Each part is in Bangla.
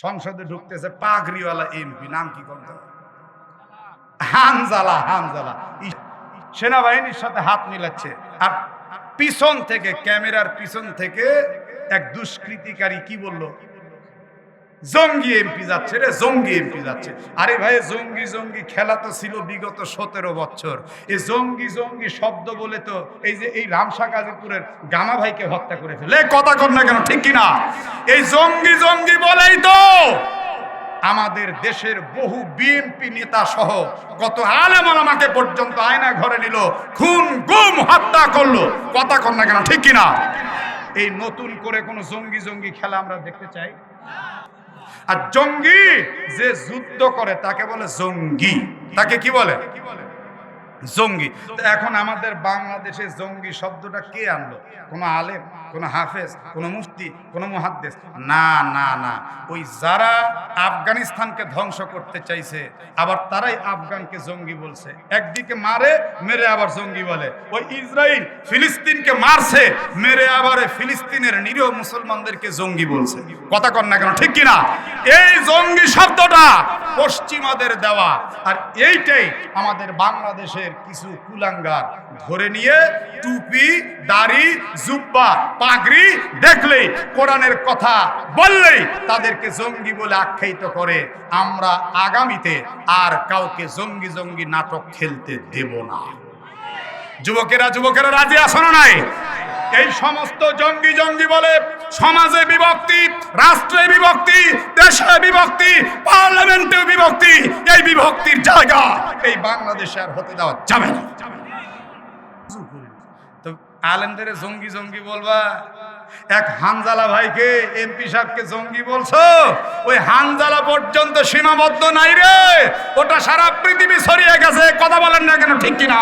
সংসদে ঢুকতেছে পাগড়িওয়ালা এমপি, নাম কি করতে, হানজালা। হানজালা সেনাবাহিনীর সাথে হাত মিলাচ্ছে, আর পিছন থেকে, ক্যামেরার পিছন থেকে এক দুষ্কৃতিকারী কি বলল, জঙ্গি এমপি যাচ্ছে রে, জঙ্গি এমপি যাচ্ছে। আরে ভাই, জঙ্গি জঙ্গি খেলা তো ছিল বিগত 17 বছর। এই জঙ্গি জঙ্গি শব্দ বলে তো এই যে এই রামসা গাজীপুরের গামা ভাইকে হত্যা করে ফেলে, কথা কর না কেন, ঠিক কিনা? এই জঙ্গি জঙ্গি বলেই তো আমাদের দেশের বহু বিএনপি নেতা সহ কত আলেম ওলামাকে পর্যন্ত আয়না ঘরে নিল, খুন গুম হত্যা করলো, কথা কর না কেন, ঠিক কিনা? এই নতুন করে কোন জঙ্গি জঙ্গি খেলা আমরা দেখতে চাই? আর জঙ্গি যে যুদ্ধ করে তাকে বলে জঙ্গি, তাকে কি বলে? জঙ্গি। তো এখন আমাদের বাংলাদেশে জঙ্গি শব্দটা কে আনলো? কোন আলেম, কোন হাফেজ, কোন মুফতি, কোন মুহাদ্দিস? না না না, ওই যারা আফগানিস্তানকে ধ্বংস করতে চাইছে আবার তারাই আফগানকে জঙ্গি বলছে। একদিকে মারে, মেরে আবার জঙ্গি বলে। ওই ইসরায়েল ফিলিস্তিনকে মারছে, মেরে আবার ফিলিস্তিনের নিরীহ মুসলমানদেরকে জঙ্গি বলছে, কথা কর না কেন, ঠিক কিনা? এই জঙ্গি শব্দটা পশ্চিমাদের দেওয়া, আর এইটাই আমাদের বাংলাদেশের কিছু কুলাঙ্গার ধরে নিয়ে টুপি, দাড়ি, জুব্বা, পাগড়ি দেখলেই, কোরআনের কথা বললেই তাদেরকে জঙ্গি বলে আখ্যায়িত করে। আমরা আগামীতে আর কাউকে জঙ্গি জঙ্গি নাটক খেলতে দেব না। যুবকেরা রাজি আছো না নাই? এই সমস্ত জঙ্গি জঙ্গি বলে সমাজে বিভক্তি, রাষ্ট্রে বিভক্তি, দেশে বিভক্তি, পার্লামেন্টে বিভক্তি, এই বিভক্তির জায়গা এই বাংলাদেশে আর হতে দেওয়া যাবে না। তো আলেমদের জঙ্গি জঙ্গি বলবা, এক হানজালা ভাইকে, এমপি সাহেবকে জঙ্গি বলছো, ওই হানজালা পর্যন্ত সীমাবদ্ধ নাই রে, ওটা সারা পৃথিবী ছড়িয়ে গেছে, কথা বলেন না কেন, ঠিক কিনা?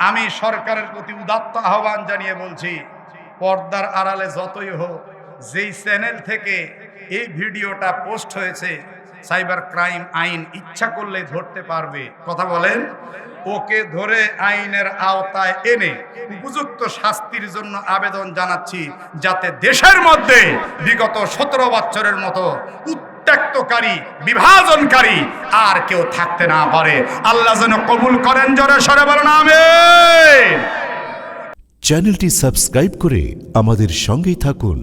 আমি সরকারের প্রতি উদাত্ত আহ্বান জানিয়ে বলছি, পর্দার আড়ালে যতই হোক, যেই চ্যানেল থেকে এই ভিডিওটা পোস্ট হয়েছে, সাইবার ক্রাইম আইন ইচ্ছা করলে ধরতে পারবে, কথা বলেন, ওকে ধরে আইনের আওতায় এনে উপযুক্ত শাস্তির জন্য আবেদন জানাচ্ছি, যাতে দেশের মধ্যে বিগত 17 বছরের মতো উত্ত্যক্তকারী, বিভাজনকারী আর কেউ থাকতে না পারে। আল্লাহ যেন কবুল করেন, জোরে সরে বলেন আমিন। চ্যানেলটি সাবস্ক্রাইব করে আমাদের সঙ্গেই থাকুন।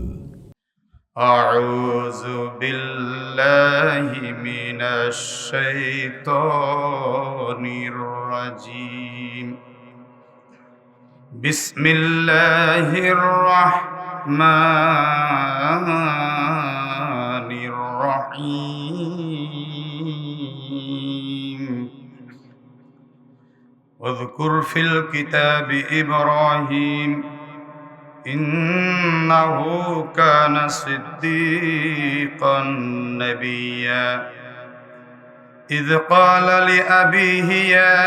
আউযু বিল্লাহি মিনাশ শাইতানির রাজীম। বিসমিল্লাহির রাহমানির রহিম। واذكر في الكتاب إبراهيم إنه كان صديقا نبيا إذ قال لأبيه يا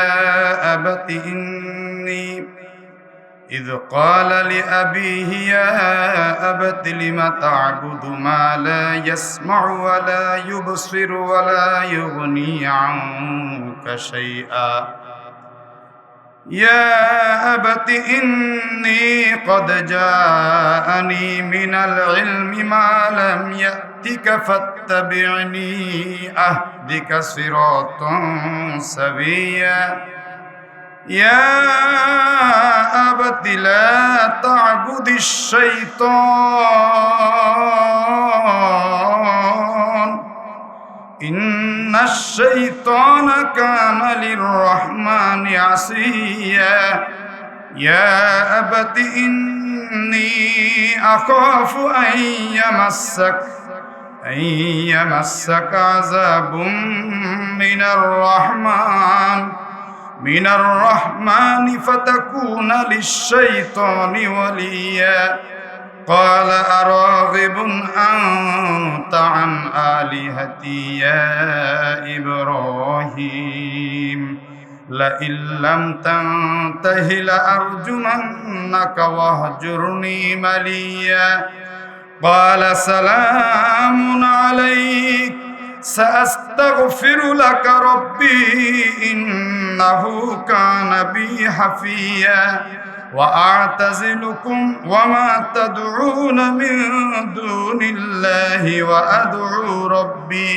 أبت لم تعبد ما لا يسمع ولا يبصر ولا يغني عنك شيئا يا أبت إني قد جاءني من العلم ما لم يأتك فاتبعني أهدك صراطا سويا يا أبت لا تعبد الشيطان إن الشيطان كان للرحمن عصيا يا أبت إني أخاف أن يمسك عذاب من الرحمن فتكون للشيطان وليا قال أراغب أنت عن آلهتي يا إبراهيم لئن لم تنته لأرجمنك واهجرني مليا قال سلام عليك سأستغفر لك ربي إنه كان بي حفيا وأعتزلكم وما تدعون من دون الله وأدعو ربي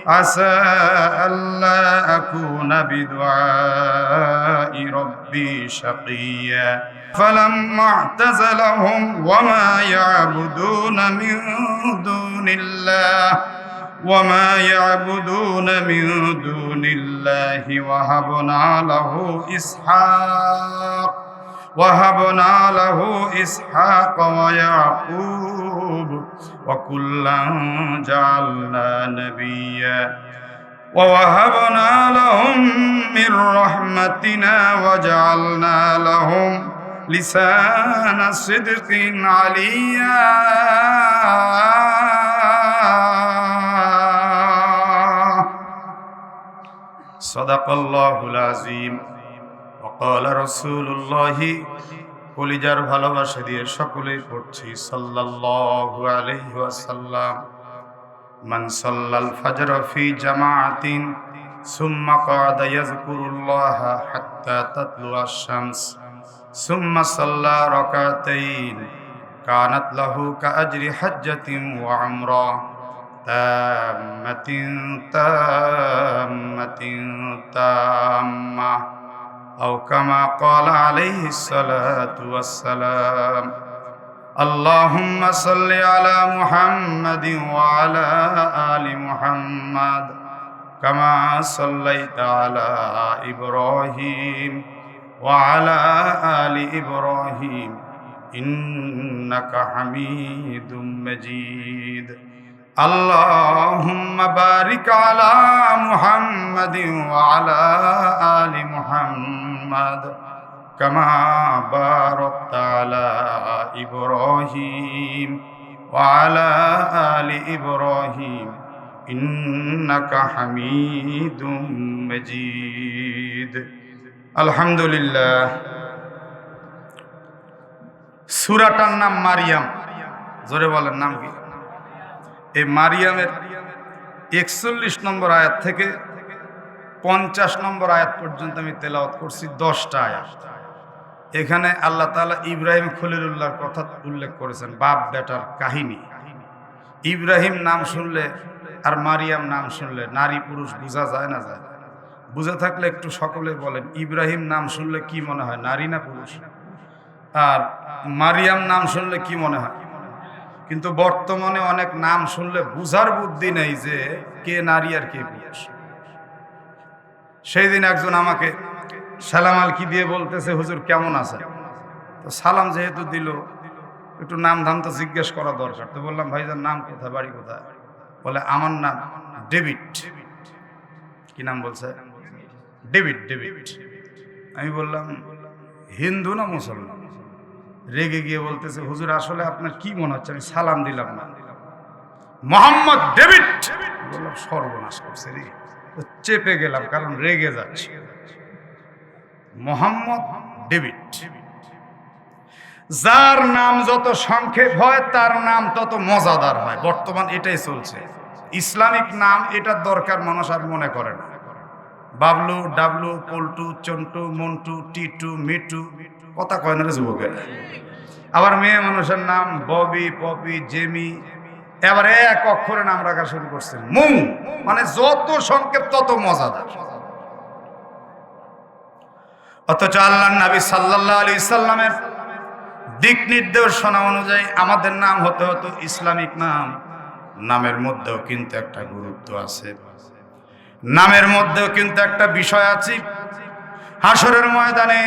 عسى ألا أكون بدعاء ربي شقيا فلما اعتزلهم وما يعبدون من دون الله وهبنا له إسحاق ويعقوب وكلا جعلنا نبيا ووهبنا لهم من رحمتنا وجعلنا لهم لسان صدق عليا صدق الله العظيم وقال رسول الله কলিজার ভালোবাসা দিয়ে সকলেই পড়ছি সাল্লাল্লাহু আলাইহি ওয়াসাল্লাম মান সাল্লাল ফজর ফি জামাআতিন সুম্মা ক্বাদা ইয়াযকুরুল্লাহা হাত্তা তাতলু আশ-শামস সুম্মা সাল্লা রাকাতাইন কানাত লাহু কাআজরি হাজ্জাতিন ওয়া উমরা তাম্মা أو كما قال عليه الصلاة والسلام اللهم صل على محمد وعلى آل محمد كما صليت على إبراهيم وعلى آل إبراهيم إنك حميد مجيد اللهم بارك على محمد وعلى آل محمد كما باركت على إبراهيم وعلى آل إبراهيم إنك حميد مجيد الحمد لله সূরাটার নাম মারিয়াম জোরে বলেন নাম কি এই মারিয়ামের 41 নম্বর আয়াত থেকে 50 নম্বর আয়াত পর্যন্ত আমি তেলাওয়াত করছি 10টা আয়াত। এখানে আল্লাহ তাআলা ইব্রাহিম খলিলুল্লাহর কথা উল্লেখ করেছেন, বাপ বেটার কাহিনী। ইব্রাহিম নাম শুনলে আর মারিয়াম নাম শুনলে নারী পুরুষ বোঝা যায় না যায়? বুঝে থাকলে একটু সকলে বলেন ইব্রাহিম নাম শুনলে কি মনে হয়, নারী না পুরুষ? আর মারিয়াম নাম শুনলে কি মনে হয়? কিন্তু বর্তমানে অনেক নাম শুনলে বুঝার বুদ্ধি নেই যে কে নারী আর কে পুরুষ। সেই দিন একজন আমাকে সালাম আলকি দিয়ে বলতেছে, হুজুর কেমন আছে? তো সালাম যেহেতু দিল, একটু নাম ধাম তো জিজ্ঞেস করা দরকার। তো বললাম, ভাইজান নাম কোথায়, বাড়ি কোথায়? বলে আমার নাম ডেভিড। কি নাম বলছে? ডেভিড। ডেভিড। আমি বললাম হিন্দু না মুসলমান? রেগে গিয়ে বলতেছে, হুজুর আসলে আপনার কি মনে হচ্ছে? আমি সালাম দিলাম না, মোহাম্মদ ডেভিড। বললাম সর্বনাশ করছে রে, চেপে গেলাম কারণ রেগে যাচ্ছে। মোহাম্মদ ডেভিড, যার নাম যত সংক্ষেপ হয় তার নাম তত মজাদার হয়। বর্তমান এটাই চলছে, ইসলামিক নাম এটার দরকার মানুষ আর মনে করে না। বাবলু, ডাবলু, পল্টু, চন্টু, মন্টু, টিটু, মিটু, কথা কয় না রে যুবকের। আবার মেয়ে মানুষের নাম ববি, পপি, জেমি, এবারে এক অক্ষরে নাম রাখা শুরু করছে, মু। মানে যত সংক্ষেপ তত মজাদার। অথচ আল্লাহর নবী সাল্লাল্লাহু আলাইহি সাল্লামের দিক নির্দেশনা অনুযায়ী আমাদের নাম হতে হতো ইসলামিক নাম। নামের মধ্যেও কিন্তু একটা গুরুত্ব আছে, নামের মধ্যেও কিন্তু একটা বিষয় আছে। হাসরের ময়দানে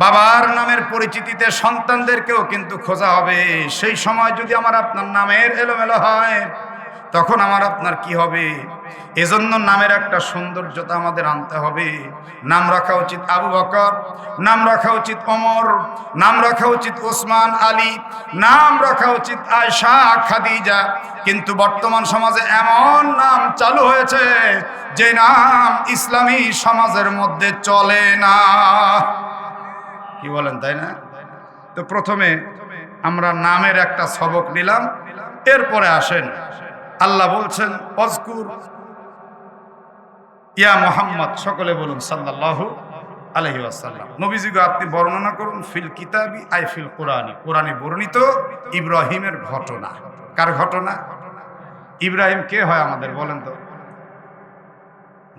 বাবার নামের পরিচিতিতে সন্তানদেরকেও কিন্তু খোঁজা হবে। সেই সময় যদি আমার আপনার নামের এলোমেলো হয়, তখন আমার আপনার কি হবে? এজন্য নামের একটা সৌন্দর্যতা আমাদের আনতে হবে। নাম রাখা উচিত আবু বকর, নাম রাখা উচিত ওমর, নাম রাখা উচিত ওসমান, আলী, নাম রাখা উচিত আয়েশা, খাদিজা। কিন্তু বর্তমান সমাজে এমন নাম চালু হয়েছে যে নাম ইসলামী সমাজের মধ্যে চলে না। কি বলেন, তাই না? তো প্রথমে আমরা নামের একটা সবক নিলাম, এরপরে আসেন আল্লাহ বলছেন অজকুর ইয়া মুহাম্মদ, সকলে বলুন সাল্লাল্লাহু আলাইহি ওয়াসাল্লাম। নবীজিকে আপনি বর্ণনা করুন ফিল কিতাবি আই ফিল কোরআনি, কোরআনে বর্ণিত ইব্রাহিমের ঘটনা। কার ঘটনা? ইব্রাহিম কে হয় আমাদের বলেন তো?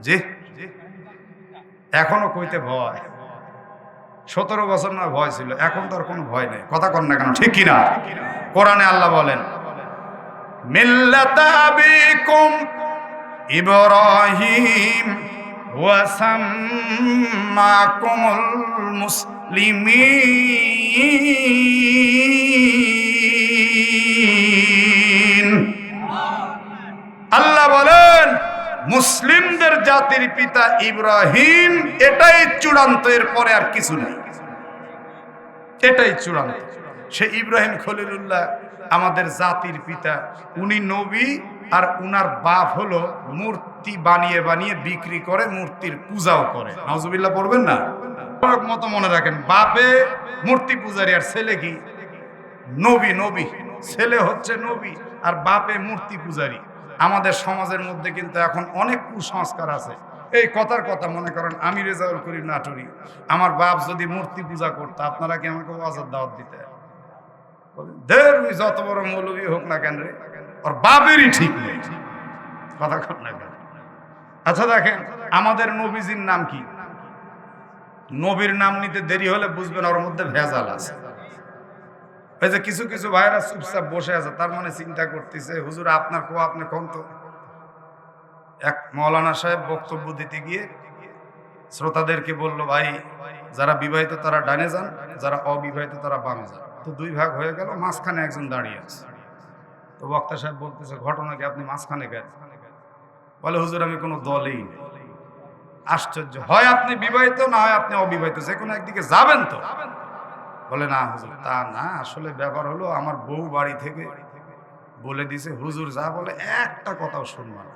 জি, এখনো কইতে ভয়। 17 বছর না ভয় ছিল, এখন তো আর কোনো ভয় নেই। কথা কন না কেন, ঠিক কিনা? কোরআনে আল্লাহ বলেন মিল্লাতা আবিকুম ইব্রাহিম ওয়া সাম্মাকুমুল মুসলিমিন। আল্লাহ বলেন মুসলিমদের জাতির পিতা ইব্রাহিম, এটাই চূড়ান্ত, এর পরে আর কিছু নেই, এটাই চূড়ান্ত। সে ইব্রাহিম খলিলুল্লাহ আমাদের জাতির পিতা, উনি নবী, আর উনার বাপ হলো মূর্তি বানিয়ে বানিয়ে বিক্রি করে, মূর্তির পূজাও করে। নাউজুবিল্লাহ পড়বেন না? মতো মনে রাখেন, বাপে মূর্তি পূজারি আর ছেলে কি নবী। নবী ছেলে হচ্ছে নবী আর বাপে মূর্তি পূজারি। আমাদের সমাজের মধ্যে কিন্তু এখন অনেক কুসংস্কার আছে। এই কথার কথা, মনে করেন আমি রেজাউল করিম নাটুরি, আমার বাপ যদি মূর্তি পূজা করতো, আপনারা কি আমাকে ওয়াজের দাওয়াত দিতে? যত বড় মৌলবী হোক না কেন রে, ওর বাপেরই ঠিক নেই। কথা কর না কেন? আচ্ছা দেখেন, আমাদের নবীজির নাম কি? নবীর নাম নিতে দেরি হলে বুঝবেন ওর মধ্যে ভেজাল আছে। এই যে কিছু কিছু ভাইরা চুপচাপ বসে আছে, তার মানে চিন্তা করতেছে হুজুর আপনার কো, আপনি কোন তো। এক মৌলানা সাহেব বক্তব্য দিতে গিয়ে শ্রোতাদেরকে বলল, ভাই যারা বিবাহিত তারা ডানে যান, যারা অবিবাহিত তারা বামে যান। তো দুই ভাগ হয়ে গেল, মাঝখানে একজন দাঁড়িয়ে আছে। তো বক্তা সাহেব বলতেছে, ঘটনা কি, আপনি মাঝখানে গেছেন? বলে হুজুর আমি কোনো দলেই নেই। আশ্চর্য, হয় আপনি বিবাহিত না হয় আপনি অবিবাহিত, যে কোনো একদিকে যাবেন তো। বলে না হুজুর তা না, আসলে ব্যাপার হলো আমার বউ বাড়ি থেকে বলে দিছে হুজুর যা বলে একটা কথাও শুনবা না,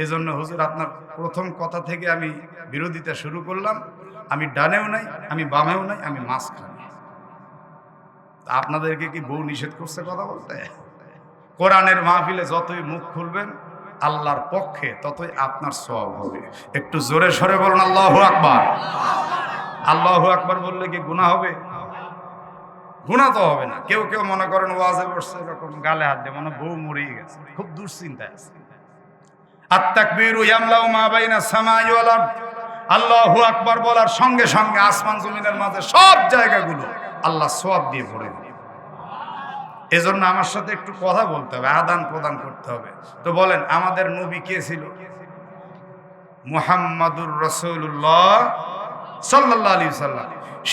এজন্য হুজুর আপনার প্রথম কথা থেকে আমি বিরোধিতা শুরু করলাম। আমি ডানেও নাই, আমি বামেও নাই, আমি মাঝখানে। আপনাদেরকে কি বউ নিষেধ করছে কথা বলতে? কোরআনের মাহফিলে যতই মুখ খুলবেন আল্লাহর পক্ষে, ততই আপনার সওয়াব হবে। একটু জোরে সরে বলুন আল্লাহু আকবার। আল্লাহু আকবার বললে কি গুনাহ হবে? গুনাহ তো হবে না। কেউ কেউ মনে করেন ওয়াজে বসছে, এরকম গালে হাত দিয়ে মনে বউ মরিয়ে গেছে, খুব দুশ্চিন্তায় আছে। আত-তাকবীরু ইয়ামলাউ মা বাইনা সামাই ওয়াল আরদ। আল্লাহু আকবার বলার সঙ্গে সঙ্গে আসমান জমিনের মাঝে সব জায়গাগুলো আল্লাহ সওয়াব দিয়ে ভরে দেবে। এজন্য আমার সাথে একটু কথা বলতে হবে, আদান প্রদান করতে হবে। তো বলেন আমাদের নবী কে ছিল? মুহাম্মাদুর রাসূলুল্লাহ সাল্লাল্লাহু আলাইহি সাল্লাম।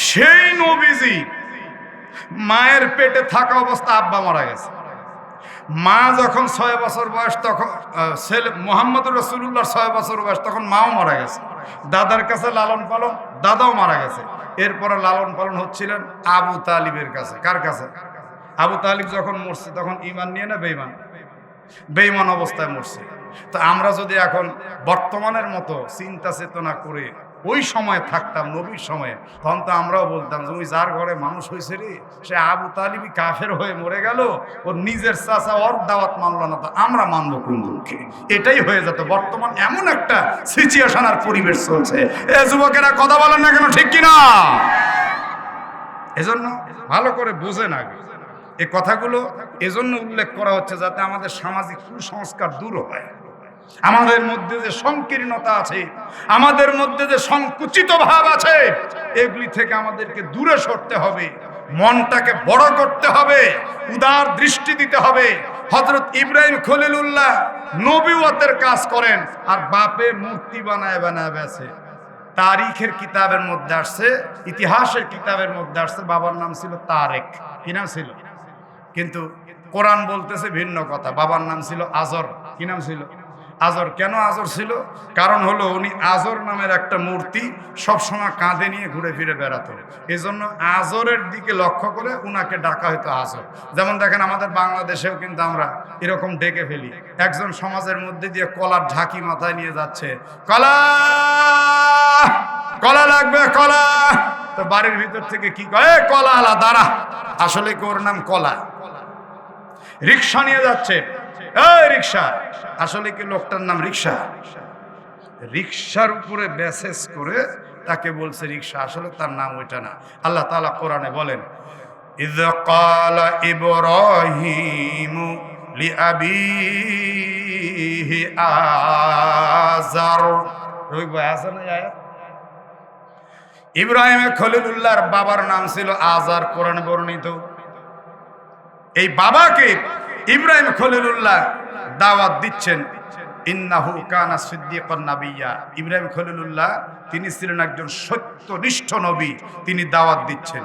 সেই নবীজি মায়ের পেটে থাকা অবস্থা আব্বা মারা গেছে। মা যখন 6 বছর বয়স, তখন ছেলে মুহাম্মাদুর রাসূলুল্লাহ 6 বছর বয়স, তখন মাও মারা গেছে। দাদার কাছে লালন পালন, দাদাও মারা গেছে। এরপরে লালন পালন হচ্ছিলেন আবু তালিবের কাছে। কার কাছে? আবু তালিব যখন মরছে তখন ঈমান নিয়ে না বেঈমান? বেঈমান অবস্থায় মরছে। তো আমরা যদি এখন বর্তমানের মতো চিন্তা চেতনা করে ওই সময় থাকতাম, নবীর সময়ে, তখন তো আমরাও বলতাম যে ওই যার ঘরে মানুষ হয়েছে রে, সে আবু তালিবই কাফের হয়ে মরে গেল, ওর নিজের চাচা ওর দাওয়াত মানল না, তো আমরা মানবো কোন দুঃখে? এটাই হয়ে যেত। বর্তমান এমন একটা সিচুয়েশন আর পরিবেশ চলছে, এ যুবকেরা কথা বলেন না কেন, ঠিক কিনা? এজন্য ভালো করে বোঝেন আগে এই কথাগুলো। এজন্য উল্লেখ করা হচ্ছে যাতে আমাদের সামাজিক কুসংস্কার দূর হয়। আমাদের মধ্যে যে সংকীর্ণতা আছে, আমাদের মধ্যে যে সংকুচিত ভাব আছে, এগুলি থেকে আমাদেরকে দূরে সরতে হবে। মনটাকে বড় করতে হবে, উদার দৃষ্টি দিতে হবে। হযরত ইব্রাহিম খলিলুল্লাহ নবুয়তের কাজ করেন, আর বাপে মূর্তি বানায় বানায় বেছে। তারিখের কিতাবের মধ্যে আসছে, ইতিহাসের কিতাবের মধ্যে আসছে বাবার নাম ছিল তারেক। কি নাম ছিল? কিন্তু কোরআন বলতেছে ভিন্ন কথা। বাবার নাম ছিল আজর। কি নাম ছিল? আজর। কেন আজর ছিল? কারণ হলো উনি আজর নামের একটা মূর্তি সবসময় কাঁধে নিয়ে ঘুরে ফিরে বেড়াতো। এজন্য আজরের দিকে লক্ষ্য করে উনাকে ডাকা হতো আজর। যেমন দেখেন আমাদের বাংলাদেশেও কিন্তু আমরা এরকম ডেকে ফেলি। একজন সমাজের মধ্যে দিয়ে কলার ঝাঁকি মাথায় নিয়ে যাচ্ছে, কলা কলা লাগবে কলা, তো বাড়ির ভিতর থেকে কি কয়, কলা আলা দাঁড়া। আসলে কি ওর নাম কলা? রিক্সা নিয়ে যাচ্ছে, এই রিক্সা, আসলে কি লোকটার নাম রিক্সা? রিকশার উপরে মেসেজ করে তাকে বলছে রিকশা, আসলে তার নাম ওইটা না। আল্লাহ তাআলা কোরআনে বলেন, ইয ক্বালা ইব্রাহিমু লিআবিহি আযার। রবি ভাই আছে না আয়াত? ইব্রাহিম খলিলুল্লাহর বাবার নাম ছিল আযার, কোরআনে বর্ণিত। এই বাবাকে ইব্রাহিম খলিলুল্লাহ দাওয়াত দিচ্ছেন, ইন্নাহু কানা সিদ্দীকান নাবিয়্যা। ইব্রাহিম খলিলুল্লাহ তিনি ছিলেন একজন সত্যনিষ্ঠ নবী, তিনি দাওয়াত দিচ্ছেন।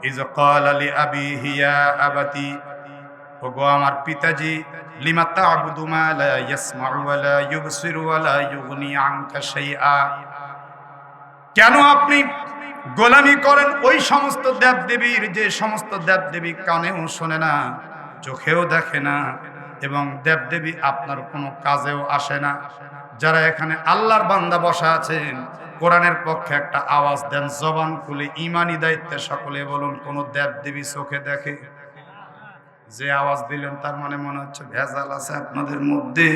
ইয ক্বালা লিআবিহি ইয়া আবাতি, ওগো আমার পিতাজি, লিমা তা'বুদু মা লা ইয়াসমা'ু ওয়া লা ইউবসিরু ওয়া লা ইউগনি আনকা শাইআ। কেন আপনি গোলামি করেন ওই সমস্ত দেবদেবীর, যে সমস্ত দেবদেবী কানেও শোনে না, চোখেও দেখে না, এবং দেবদেবী আপনার কোনো কাজেও আসে না। যারা এখানে আল্লাহর বান্দা বসা আছেন, কোরআনের পক্ষে একটা আওয়াজ দেন, জবান খুলে ইমানি দায়িত্বে সকলে বলুন, কোন দেবদেবী চোখে দেখে? যে আওয়াজ দিলেন তার মানে মনে হচ্ছে ভেজাল আছে আপনাদের মধ্যে।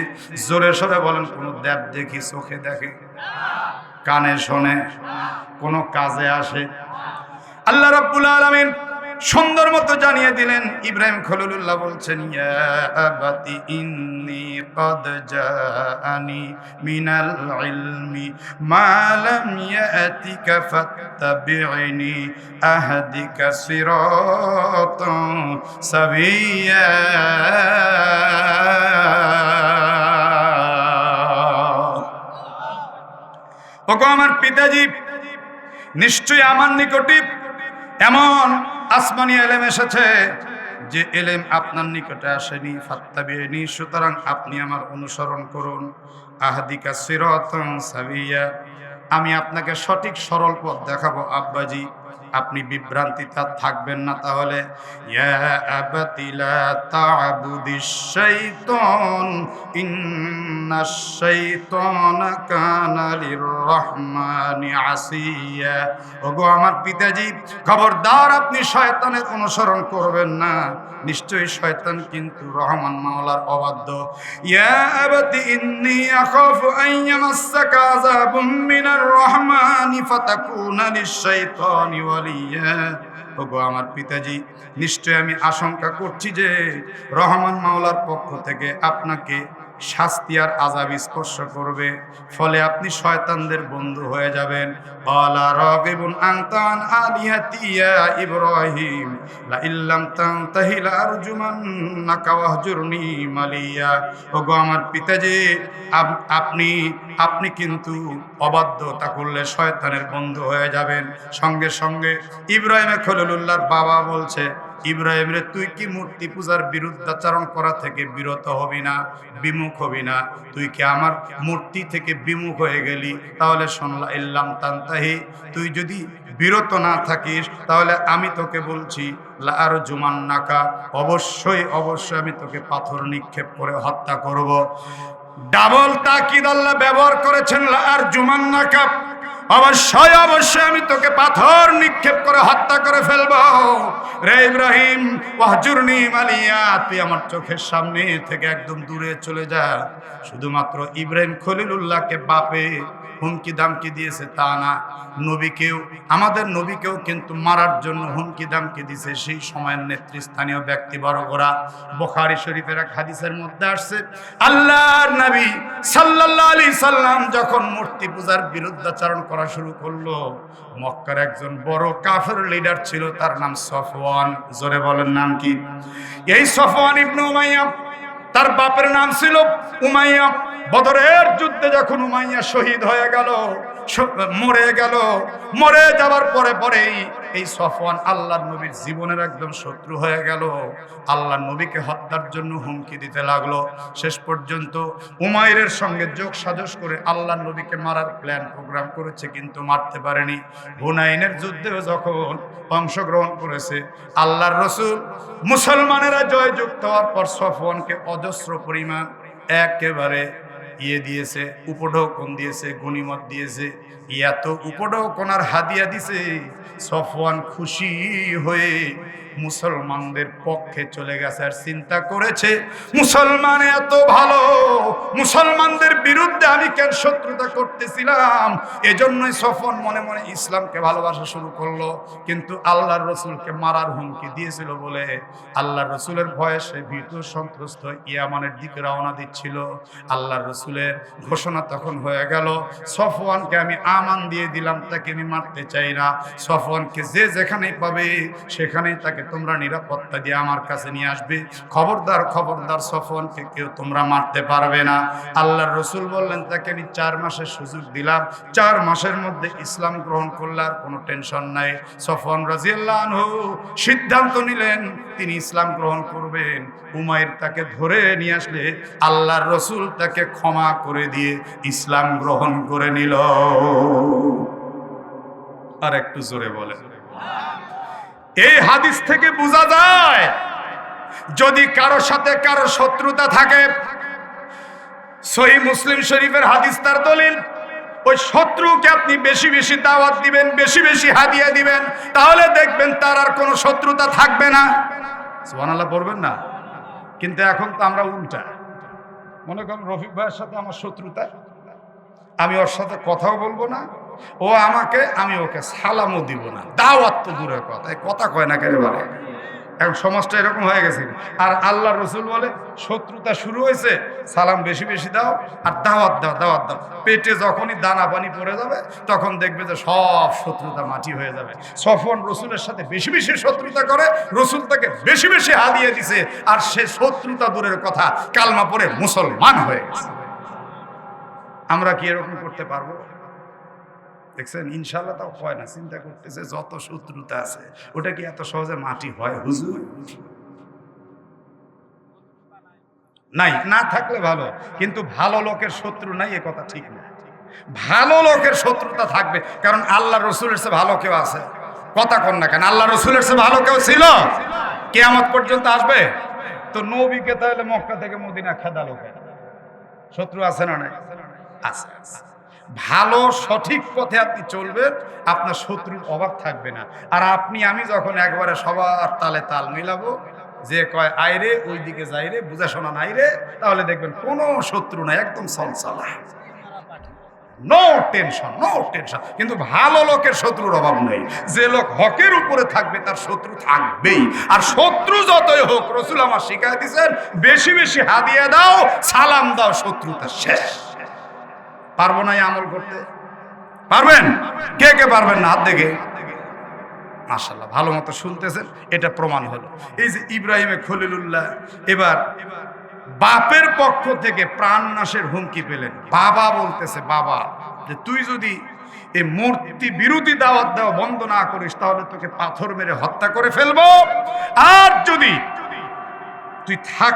জোরে সরে বলেন, কোন দেবদেবী চোখে দেখে, কানে শোনে, কোন কাজে আসে? আল্লাহ রাব্বুল আলামিন সুন্দর মতো জানিয়ে দিলেন। ইব্রাহিম খলিলুল্লাহ বলছেন, ইয়া আবাতি ইন্নী ক্বাদ জাআনি মিনাল ইলমি মা লাম ইয়াতিকা ফাত্তাবি'নি আহদিকা সিরাতান সাবিয়্যা। ওগো আমার পিতাজি, নিশ্চয়ই আমার নিকটে এমন আসমানি এলেম এসেছে যে এলেম আপনার নিকটে আসেনি। ফাত্তাবি'নি, সুতরাং আপনি আমার অনুসরণ করুন। আহদিকা সিরাতান সাবিয়্যা, আমি আপনাকে সঠিক সরল পথ দেখাবো আব্বাজি, আপনি বিভ্রান্তিতে থাকবেন না। তাহলে ইয়া আবাতি লা তা'বুদিশ শাইতান ইন্নাশ শাইতানা কানা লির-রাহমানি আসিয়া। ওগো আমার পিতাজি, খবরদার আপনি শয়তানের অনুসরণ করবেন না, নিশ্চয়ই শয়তান কিন্তু রহমান মাওলার অবাধ্য। ইয়া আবাতি ইন্নী আখাফু আন ইয়ামাসসাকা আযাবুম মিনার রাহমানি ফাতাকুনা লিশ-শাইতানি ওয়ালিয়া। ওগো আমার পিতাজি, নিশ্চয় আমি আশঙ্কা করছি যে রহমান মাওলার পক্ষ থেকে আপনাকে শাস্তি আর আযাব স্পর্শ করবে, ফলে আপনি শয়তানদের বন্ধু হয়ে যাবেন। ক্বালা রাগিবুন আনতা আন আলিহাতি ইয়া ইব্রাহিম লা ইল্লাম তানতাহি লা আরজুমান্নাকা ওয়াহজুরনি মালিয়া। ওগো আমার পিতাজি, আপনি কিন্তু অবাধ্যতা করলে শয়তানের বন্ধু হয়ে যাবেন। সঙ্গে সঙ্গে ইব্রাহিম খলিলুল্লাহর বাবা বলছে, ইব্রাহিম রে, তুই কি মূর্তি পূজার বিরুদ্ধাচরণ করা থেকে বিরত হবি না, বিমুখ হবি না? তুই কি আমার মূর্তি থেকে বিমুখ হয়ে গেলি? তাহলে শুনলা ইল্লাম তানতাহি, তুই যদি বিরত না থাকিস তাহলে আমি তোকে বলছি লা আরজুমান্নাকা, অবশ্যই অবশ্যই আমি তোকে পাথর নিক্ষেপ করে হত্যা করব। ডাবল তাকিদ আল্লাহ ব্যবহার করেছেন, লা আরজুমান্নাকা, অবশ্যই অবশ্যই আমি তোকে পাথর নিক্ষেপ করে হত্যা করে ফেলবো। রে ইব্রাহিম, ওয়াহজুরনি মালিয়া, তুই আমার চোখের সামনে থেকে একদম দূরে চলে যা। শুধুমাত্র ইব্রাহিম খলিলুল্লাহকে বাপে হুমকি দামকি দিয়েছে তা না, নবীকেও, আমাদের নবীকেও কিন্তু মারার জন্য হুমকি দামকি দিয়েছে সেই সময়ের নেতৃস্থানীয় ব্যক্তি বড়রা। বুখারী শরীফের এক হাদিসের মধ্যে আসছে, আল্লাহর নবী সাল্লাল্লাহু আলাইহি সাল্লাম যখন মূর্তি পূজার বিরুদ্ধাচরণ করা শুরু করলো, মক্কার একজন বড় কাফের লিডার ছিল, তার নাম সফওয়ান। জোরে বলেন নাম কি? এই সফওয়ান ইবনে উমাইয়া, তার বাপের নাম ছিল উমাইয়া। বদরের যুদ্ধে যখন উমাইয়া শহীদ হয়ে গেল, মরে যাবার পরেই এই সফওয়ান আল্লাহর নবীর জীবনের একদম শত্রু হয়ে গেল। আল্লাহর নবীকে হত্যার জন্য হুমকি দিতে লাগলো। শেষ পর্যন্ত উমাইরের সঙ্গে যোগ সাজস করে আল্লাহর নবীকে মারার প্ল্যান প্রোগ্রাম করেছে, কিন্তু মারতে পারেনি। হুনাইনের যুদ্ধেও যখন অংশগ্রহণ করেছে, আল্লাহর রাসূল মুসলমানেরা জয়যুক্ত হওয়ার পর সফওয়ানকে অজস্র পরিমাণ একেবারে দিয়েছে, উপঢৌকন দিয়েছে, গনিমত দিয়েছে। এত উপঢৌকন আর হাদিয়া দিছে, সফওয়ান খুশি হয়ে মুসলমানদের পক্ষে চলে গেছে। আর চিন্তা করেছে, মুসলমান এত ভালো, মুসলমানদের বিরুদ্ধে আমি কেন শত্রুতা করতেছিলাম। এজন্যই সফওয়ান মনে মনে ইসলামকে ভালোবাসা শুরু করলো, কিন্তু আল্লাহর রসুলকে মারার হুমকি দিয়েছিল বলে আল্লাহর রসুলের ভয়ে সে ভীত সন্ত্রস্ত ইয়ামানের দিকে রওনা দিচ্ছিল। আল্লাহর রসুলের ঘোষণা তখন হয়ে গেল, সফওয়ানকে আমি আমান দিয়ে দিলাম, তাকে আমি মারতে চাই না। সফওয়ানকে যে যেখানেই পাবে সেখানেই তাকে তোমরা নিরাপত্তা দিয়ে আমার কাছে নিয়ে আসবে। খবরদার খবরদার, সফওয়ানকে কেউ তোমরা মারতে পারবে না। আল্লাহর রসুল বললেন, তাকে আমি 4 মাসের সুযোগ দিলাম, 4 মাসের মধ্যে ইসলাম গ্রহণ করলে আর কোনো টেনশন নাই। সফওয়ান রাদিয়াল্লাহু আনহু সিদ্ধান্ত নিলেন তিনি ইসলাম গ্রহণ করবেন। উমাইর তাকে ধরে নিয়ে আসলে আল্লাহর রসুল তাকে ক্ষমা করে দিয়ে ইসলাম গ্রহণ করে নিল। আর একটু জোরে বলেন। এই হাদিস থেকে বোঝা যায়, যদি কারো সাথে কারো শত্রুতা থাকে, সহিহ মুসলিম শরীফের হাদিস তার দলিল, ওই শত্রুকে আপনি বেশি বেশি দাওয়াত দিবেন, বেশি বেশি হাদিয়া দিবেন, তাহলে দেখবেন তার আর কোনো শত্রুতা থাকবে না। সুবহানাল্লাহ পড়বেন না? কিন্তু এখন তো আমরা উল্টা। মনে করেন রফিক ভাইয়ের সাথে আমার শত্রুতা, আমি ওর সাথে কথাও বলবো না, ও আমাকে, আমি ওকে সালামও দিব না। দাওয়াত তো দূরের কথা, এই কথা কয় না কেন বলে। এখন সমাজটা এরকম হয়ে গেছে। আর আল্লাহ রসুল বলে শত্রুতা শুরু হয়েছে, সালাম বেশি বেশি দাও আর দাওয়াত দাও, দাওয়াত দাও। পেটে যখনই দানা পানি পড়ে যাবে তখন দেখবে যে সব শত্রুতা মাটি হয়ে যাবে। সফওয়ান রসুলের সাথে বেশি বেশি শত্রুতা করে, রসুল তাকে বেশি বেশি হাদিয়া দিছে, আর সে শত্রুতা দূরের কথা কালমা পড়ে মুসলমান হয়ে গেছে। আমরা কি এরকম করতে পারবো? দেখছেন, ইনশাল্লাহ তাও হয় না। চিন্তা করতেছে যত শত্রুতা আছে, ওটা কি এত সহজে মাটি হয় হুজুর? নাই, না থাকলে ভালো, কিন্তু ভালো লোকের শত্রু নাই এ কথা ঠিক না। ভালো লোকের শত্রুতা থাকবে, কারণ আল্লাহ রসুলের চেয়ে ভালো কেউ আছে? কথা কন না কেন? আল্লাহ রসুলের চেয়ে ভালো কেউ ছিল? কিয়ামত পর্যন্ত আসবে? তো নবীকে তাহলে মক্কা থেকে মদিনা খেদালো কেন? শত্রু আছে না নাই? আছে। ভালো সঠিক পথে আপনি চলবেন, আপনার শত্রুর অভাব থাকবে না। আর আপনি আমি যখন একবারে সবার তালে তাল মিলাবো, যে কয় আইরে ওই দিকে যাইরে, বুঝাশোনা নাই রে, তাহলে দেখবেন কোনো শত্রু নাই, একদম চলচলা, নো টেনশন, নো টেনশন। কিন্তু ভালো লোকের শত্রুর অভাব নেই। যে লোক হকের উপরে থাকবে তার শত্রু থাকবেই। আর শত্রু যতই হোক, রসুল আমার শিখাই দিয়েছেন, বেশি বেশি হাদিয়া দাও, সালাম দাও, শত্রুতা শেষ। পারবো না আমল করতে? পারবেন? কে কে পারবেন না হাত দেখে? মাশাআল্লাহ, ভালো মতো শুনতেছেন, এটা প্রমাণ হলো। এই যে ইব্রাহিমে খলিলুল্লাহ এবার বাপের পক্ষ থেকে প্রাণ নাশের হুমকি পেলেন। বাবা বলতেছে, বাবা, যে তুই যদি এই মূর্তি বিরোধী দাওয়াত দেওয়া বন্ধ না করিস, তাহলে তোকে পাথর মেরে হত্যা করে ফেলবো। আর যদি তুই থাক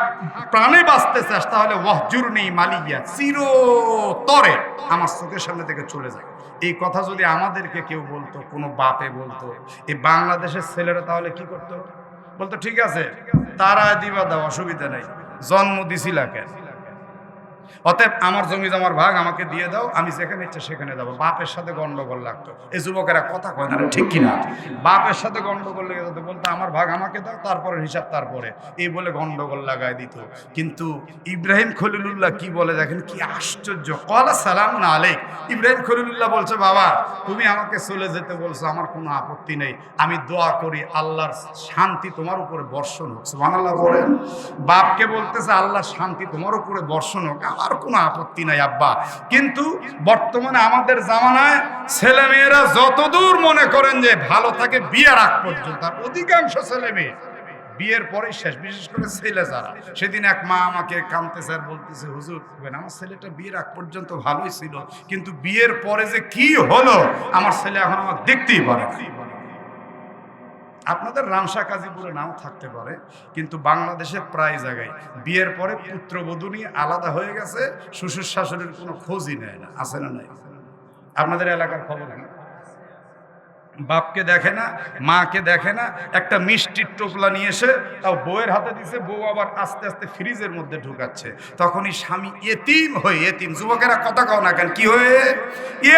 প্রাণে বাঁচতে চাস, তাহলে ওয়াহজুরনি মালিয়া, চিরতরে আমার চোখের সামনে থেকে চলে যায়। এই কথা যদি আমাদেরকে কেউ বলতো, কোনো বাপে বলতো, এই বাংলাদেশের ছেলেরা তাহলে কি করতো? বলতো ঠিক আছে, তারা দিবা দাও, অসুবিধা নেই, জন্ম দিছিলা কেন? অতএব আমার জমি জমার ভাগ আমাকে দিয়ে দাও, আমি যেখানে ইচ্ছে সেখানে যাবো। বাপের সাথে গন্ডগোল লাগতো। এই যুবকেরা কথা কয় না, ঠিক কিনা? বাপের সাথে গন্ডগোল লেগে যেত, বলতো আমার ভাগ আমাকে দাও, তারপরে হিসাব তারপরে, এই বলে গন্ডগোল লাগাই দিত। কিন্তু ইব্রাহিম খলিলুল্লাহ কি বলে দেখেন, কি আশ্চর্য। ক্বালা সালামুন আলাইক। ইব্রাহিম খলিলুল্লাহ বলছে, বাবা তুমি আমাকে চলে যেতে বলছো, আমার কোনো আপত্তি নেই, আমি দোয়া করি আল্লাহর শান্তি তোমার উপরে বর্ষণ হোক। সুবহানাল্লাহ বলেন। বাপকে বলতেছে আল্লাহর শান্তি তোমার উপরে বর্ষণ হোক, আমার কোনো আপত্তি নাই আব্বা। কিন্তু বর্তমানে আমাদের জামানায় ছেলে মেয়েরা যতদূর মনে করেন যে ভালো থাকে বিয়ের আগ পর্যন্ত, আর অধিকাংশ ছেলে মেয়ে বিয়ের পরে শেষ। বিশেষ করে ছেলে যারা, সেদিন এক মা আমাকে কাঁদতেছে আর বলতেছে, হুজুর আমার ছেলেটা বিয়ের আগ পর্যন্ত ভালোই ছিল, কিন্তু বিয়ের পরে যে কি হলো, আমার ছেলে এখন আমার দেখতেই পারে না। আপনাদের রামসা কাজীপুরে নাও থাকতে পারে, কিন্তু বাংলাদেশের প্রায় জায়গায় বিয়ের পরে পুত্রবধূ নিয়ে আলাদা হয়ে গেছে, শ্বশুর শাশুড়ির কোনো খোঁজই নেয় না। আছে না নাই? আপনাদের এলাকার খবর কি? বাপকে দেখে না, মাকে দেখে না, একটা মিষ্টির টোপলা নিয়ে এসে তাও বউয়ের হাতে দিছে, বউ আবার আস্তে আস্তে ফ্রিজের মধ্যে ঢুকাচ্ছে। তখনই স্বামী এতিম হয়ে, এতিম যুবকেরা কথা কও না কেন, কি হয়ে?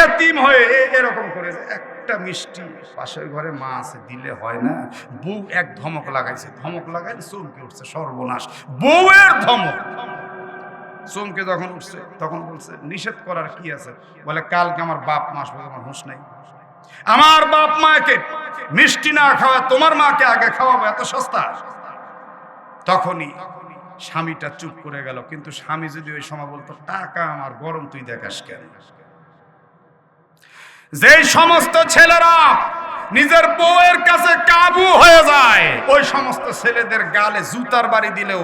এতিম হয়ে এরকম করে একটা মিষ্টি পাশের ঘরে মা আছে, দিলে হয় না? বউ এক ধমক লাগাইছে, ধমক লাগাই চমকে উঠছে, সর্বনাশ, বউয়ের ধমক। চমকে যখন উঠছে তখন বলছে নিষেধ করার কি আছে? বলে কালকে আমার বাপ মা আসবে, আমার হুঁশ নাই। আমার বাপ মাকে মিষ্টি না খাওয়া তোমার মাকে আগে খাওয়াবো, এত সস্তা? তখনই স্বামীটা চুপ করে গেল। কিন্তু স্বামী যদি ওই সময় বলতো টাকা আমার গরম, তুই দেখাস কেন? যেই সমস্ত ছেলেরা নিজের বউয়ের কাছে কাবু হয়ে যায়, ওই সমস্ত ছেলেদের গালে জুতার বাড়ি দিলেও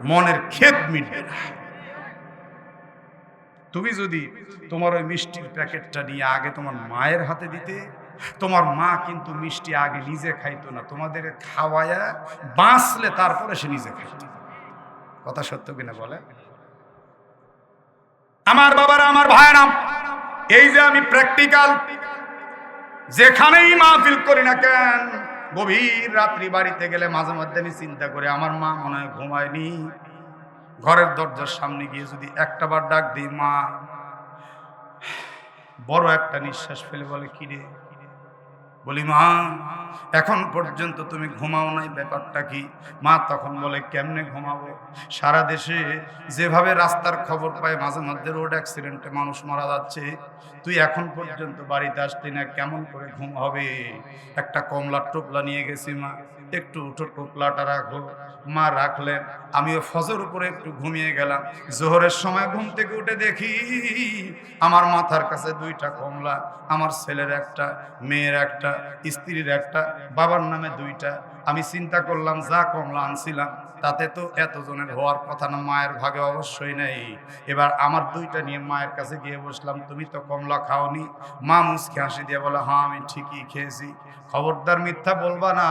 মনের খেদ মিটবে না। তুমি যদি তোমার ওই মিষ্টির প্যাকেটটা নিয়ে আগে তোমার মায়ের হাতে দিতে, তোমার মা কিন্তু মিষ্টি আগে নিজে খাইতো না, তোমাদের খাওয়ায়া বাঁচলে তারপরে সে নিজে খাইত। কথা সত্য কিনা বলে? আমার বাবারা, আমার ভাইরা, এই যে আমি প্র্যাকটিক্যাল যেখানেই মাহফিল করি না কেন, গভীর রাত্রি বাড়িতে গেলে মাঝে মধ্যে আমি চিন্তা করি আমার মা মনে হয় ঘুমায়নি। ঘরের দরজার সামনে গিয়ে যদি একটা বার ডাক দিই মা, বড় একটা নিঃশ্বাস ফেলে বলে কি রে? বলি মা এখন পর্যন্ত তুমি ঘুমাও নাই, ব্যাপারটা কি? মা তখন বলে কেমনে ঘুমাবো, সারা দেশে যেভাবে রাস্তার খবর পায় মাঝে মধ্যে রোড অ্যাক্সিডেন্টে মানুষ মারা যাচ্ছে, তুই এখন পর্যন্ত বাড়িতে আসলি না, কেমন করে ঘুম হবে? একটা কমলার টোপলা নিয়ে গেছি মা, একটু উঠো টোপলাটা রাখো। মা রাখলেন, আমিও ফজর উপরে একটু ঘুমিয়ে গেলাম। জোহরের সময় ঘুম থেকে উঠে দেখি আমার মাথার কাছে দুইটা কমলা, আমার ছেলের একটা, মেয়ের একটা, স্ত্রীর একটা, বাবার নামে দুইটা। আমি চিন্তা করলাম যা কমলা আনছিলাম তাতে তো এতজনের হওয়ার কথা না, মায়ের ভাগে অবশ্যই নেই। এবার আমার দুইটা নিয়ে মায়ের কাছে গিয়ে বসলাম, তুমি তো কমলা খাওনি। মা মুচকি হাসি দিয়ে বলে হ্যাঁ আমি ঠিকই খেয়েছি। খবরদার মিথ্যা বলবা না।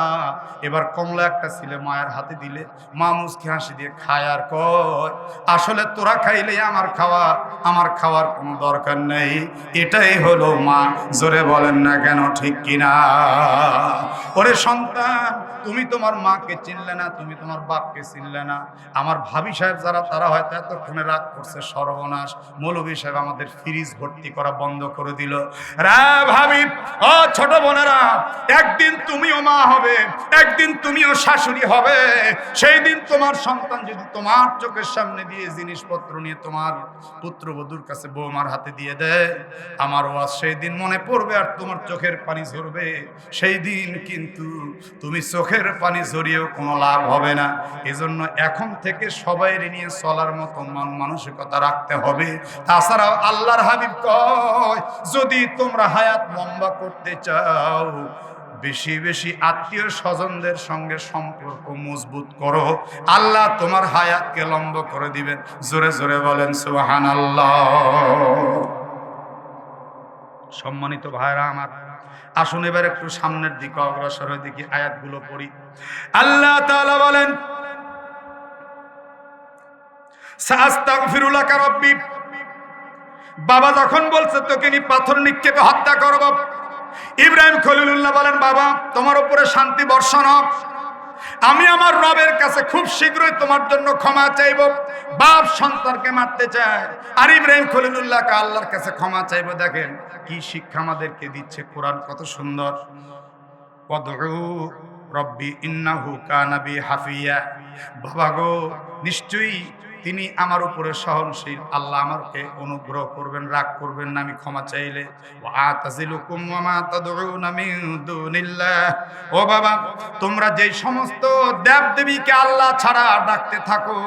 এবার কমলা একটা ছিল মায়ের হাতে দিলে মা মুচকি হাসি দিয়ে খায় আর কয় আসলে তোরা খাইলে আমার খাওয়া, আমার খাওয়ার কোনো দরকার নেই। এটাই হলো মা। জোরে বলেন না কেন, ঠিক কিনা? ওরে সন্তান, তুমি তোমার মাকে চিনলে না, তুমি তোমার বাপকে চিনলে না। আমার ভাবি সাহেব যারা, তারা হয়তো এতক্ষণে রাগ করছে সর্বনাশ, মৌলভী সাহেব আমাদের ফ্রিজ ভর্তি করা বন্ধ করে দিল। রা ভাবি, ও ছোট বোনেরা, একদিন তুমিও মা হবে, একদিন তুমিও শাশুড়ি হবে। সেই দিন তোমার সন্তান যদি তোমার চোখের সামনে দিয়ে জিনিসপত্র নিয়ে তোমার পুত্রবধূর কাছে বৌমার হাতে দিয়ে দেয়, আমার ওয়াজ সেই দিন মনে পড়বে আর তোমার চোখের পানি ঝরবে। সেই দিন কিন্তু তুমি চোখের পানি ঝরিয়েও কোনো লাভ হবে না। এজন্য এখন থেকে সবাই নিয়ে চলার মতো মন মানসিকতা রাখতে হবে। তাছাড়াও আল্লাহর হাবিব কয়, যদি তোমরা হায়াত লম্বা করতে চাও, বেশি বেশি আত্মীয় স্বজনদের সঙ্গে সম্পর্ক মজবুত করো, আল্লাহ তোমার হায়াতকে লম্বা করে দিবেন। জোরে জোরে বলেন সুবহানাল্লাহ। সম্মানিত ভাইরা আমার, আসুন এবার একটু সামনের দিকে অগ্রসর হয়ে দেখি, আয়াতগুলো পড়ি। আল্লাহ তাআলা বলেন সাস্তাগফিরু লাকা রাব্বি। বাবা যখন বলছে তোকে নি পাথর নিক্ষেপে হত্যা করব, ইব্রাহিম খলিলুল্লাহ বলেন বাবা তোমার উপরে শান্তি বর্ষণ হোক, আমি আমার রবের কাছে খুব শীঘ্রই তোমার জন্য ক্ষমা চাইব। বাপ সন্তানকে মারতে চায় আর ইব্রাহিম খলিলুল্লাহকে আল্লাহর কাছে ক্ষমা চাইব। দেখেন কি শিক্ষা আমাদেরকে দিচ্ছে কোরআন, কত সুন্দর। ওয়াদউ রব্বি ইন্নাহু কানা বি হাফিয়া। বাবা গো, নিশ্চয়ই তিনি আমার উপরে সহনশীল, আল্লাহ আমাকে অনুগ্রহ করবেন, রাগ করবেন না আমি ক্ষমা চাইলে। ওয়া আতাজিলুকুম ওয়া মা তাদউনা মিন দুনিল্লাহ। ও বাবা, তোমরা যেই সমস্ত দেবদেবীকে আল্লাহ ছাড়া ডাকতে থাকো,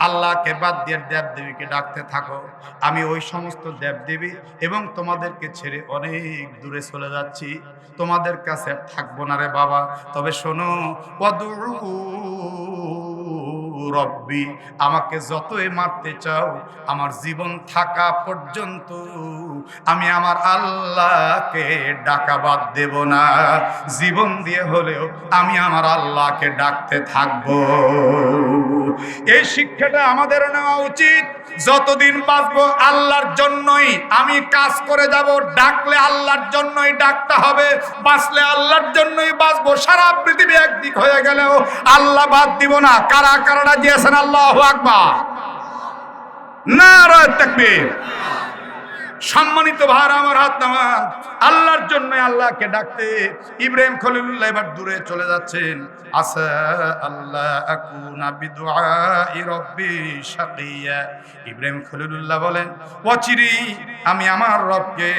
আল্লাহকে বাদ দিয়ে দেবদেবীকে ডাকতে থাকো, আমি ওই সমস্ত দেবদেবী এবং তোমাদেরকে ছেড়ে অনেক দূরে চলে যাচ্ছি, তোমাদের কাছে থাকবো না রে বাবা। তবে শোনো, ওয়াদউ রব্বি, আমাকে যতই মারতে চাও, আমার জীবন থাকা পর্যন্ত আমি আমার আল্লাহকে ডাকা বাদ দেব না। জীবন দিয়ে হলেও আমি আমার আল্লাহকে ডাকতে থাকবো। এই শিক্ষাটা আমাদের নেওয়া উচিত। যতদিন বাঁচবো আল্লাহর জন্যই আমি কাজ করে যাব, ডাকলে আল্লাহর জন্যই ডাকতে হবে, বাঁচলে আল্লাহর জন্যই বাঁচবো। সারা পৃথিবী একদিক হয়ে গেলেও আল্লাহ বাদ দিব না। কারা কারাটা দিয়েছেন আল্লাহু আকবার, নারায়ে তাকবীর। সম্মানিত ভাইরা আমার, হাত নামান। আল্লাহর জন্য আল্লাহকে ডাকতে ইব্রাহিম খলিলুল্লাহ এবার দূরে চলে যাচ্ছেন। আসা আল্লাহ আকুনা বিদুআই রব্বি শাকিয়া। ইব্রাহিম খলিলুল্লাহ বলেন, অচিরেই আমি আমার রবকে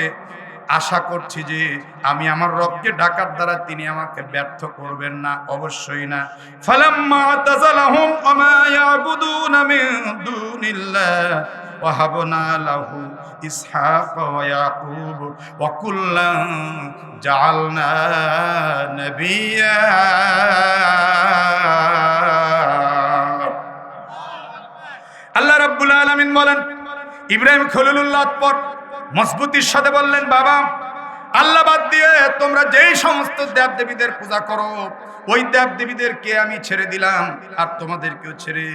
আশা করছি যে আমি আমার রবকে ডাকার দ্বারা তিনি আমাকে ব্যর্থ করবেন না, অবশ্যই না। ফালাম্মা তাযালাহুম ওয়া মা ইয়াবুদুনা মিন দুনিল্লাহ ওয়াহাবনা লাহু ইসহাক ওয়া ইয়াকুব ওয়া কুল্লান জাআলনা নাবিয়্যা। আল্লাহ রাব্বুল আলামিন বলেন, ইব্রাহিম খলিলুল্লাহ পর মজবুতির সাথে বললেন, বাবা, আল্লাহ বাদ দিয়ে তোমরা যেই সমস্ত দেবদেবীদের পূজা করো ওই দেবদেবীদেরকে আমি ছেড়ে দিলাম আর তোমাদেরকেও ছেড়ে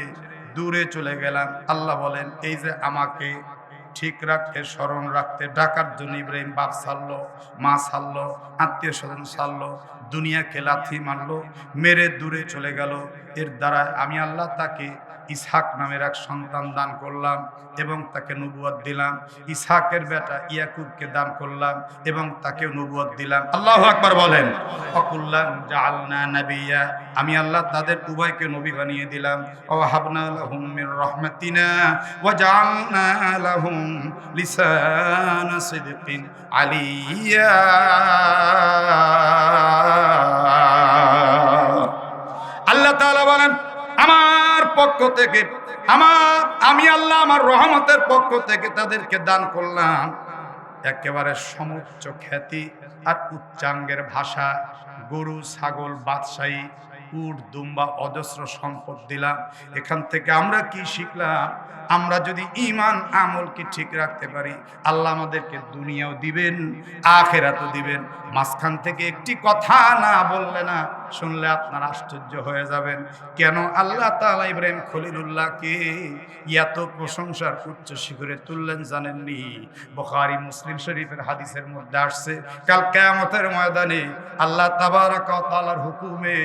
দূরে চলে গেলাম। আল্লাহ বলেন, এই যে আমাকে ঠিক রাখতে, স্মরণ রাখতে ডাকার জন্য ইব্রাহিম বাপ ছাড়লো, মা ছাড়লো, আত্মীয় স্বজন ছাড়লো, দুনিয়াকে লাথি মারলো, মেরে দূরে চলে গেল। এর দ্বারা আমি আল্লাহ তাকে ইসহাক নামের এক সন্তান দান করলাম এবং তাকে নবুয়ত দিলাম। ইসহাকের বেটা ইয়াকুবকে দান করলাম এবং তাকেও নবুয়ত দিলাম। আল্লাহু আকবার বলেন। ওয়াকুল্লান জাআলনা নাবিয়্যা, আমি আল্লাহ তাদের উভয়কে নবী বানিয়ে দিলাম। ওয়াহাবনা লাহুম মির রাহমাতিনা ওয়া জাআলনা লাহুম লিসানা সিদকিন আলিয়্যা। আল্লাহ তাআলা বলেন, আমার পক্ষ থেকে আমি আল্লাহ আমার রহমতের পক্ষ থেকে তাদেরকে দান করলাম একেবারে সমুচ্চ খ্যাতি আর উচ্চাঙ্গের ভাষা, গরু ছাগল বাদশাহী, উট দুম্বা অজস্র সম্পদ দিলাম। এখান থেকে আমরা কি শিখলাম? আমরা যদি ঈমান আমলকে ঠিক রাখতে পারি আল্লাহ আমাদেরকে দুনিয়াও দিবেন, আখিরাতও দিবেন। মাঝখান থেকে একটি কথা না বললে না, শুনলে আপনার আশ্চর্য হয়ে যাবেন। কেন আল্লাহ তাআলা ইব্রাহিম খলিলুল্লাহকে এত প্রশংসার উচ্চ শিখরে তুললেন জানেননি? বুখারী মুসলিম শরীফের হাদিসের মধ্যে আসছে, কাল কিয়ামতের ময়দানে আল্লাহ তাবারাকা ওয়া তাআলার হুকুমে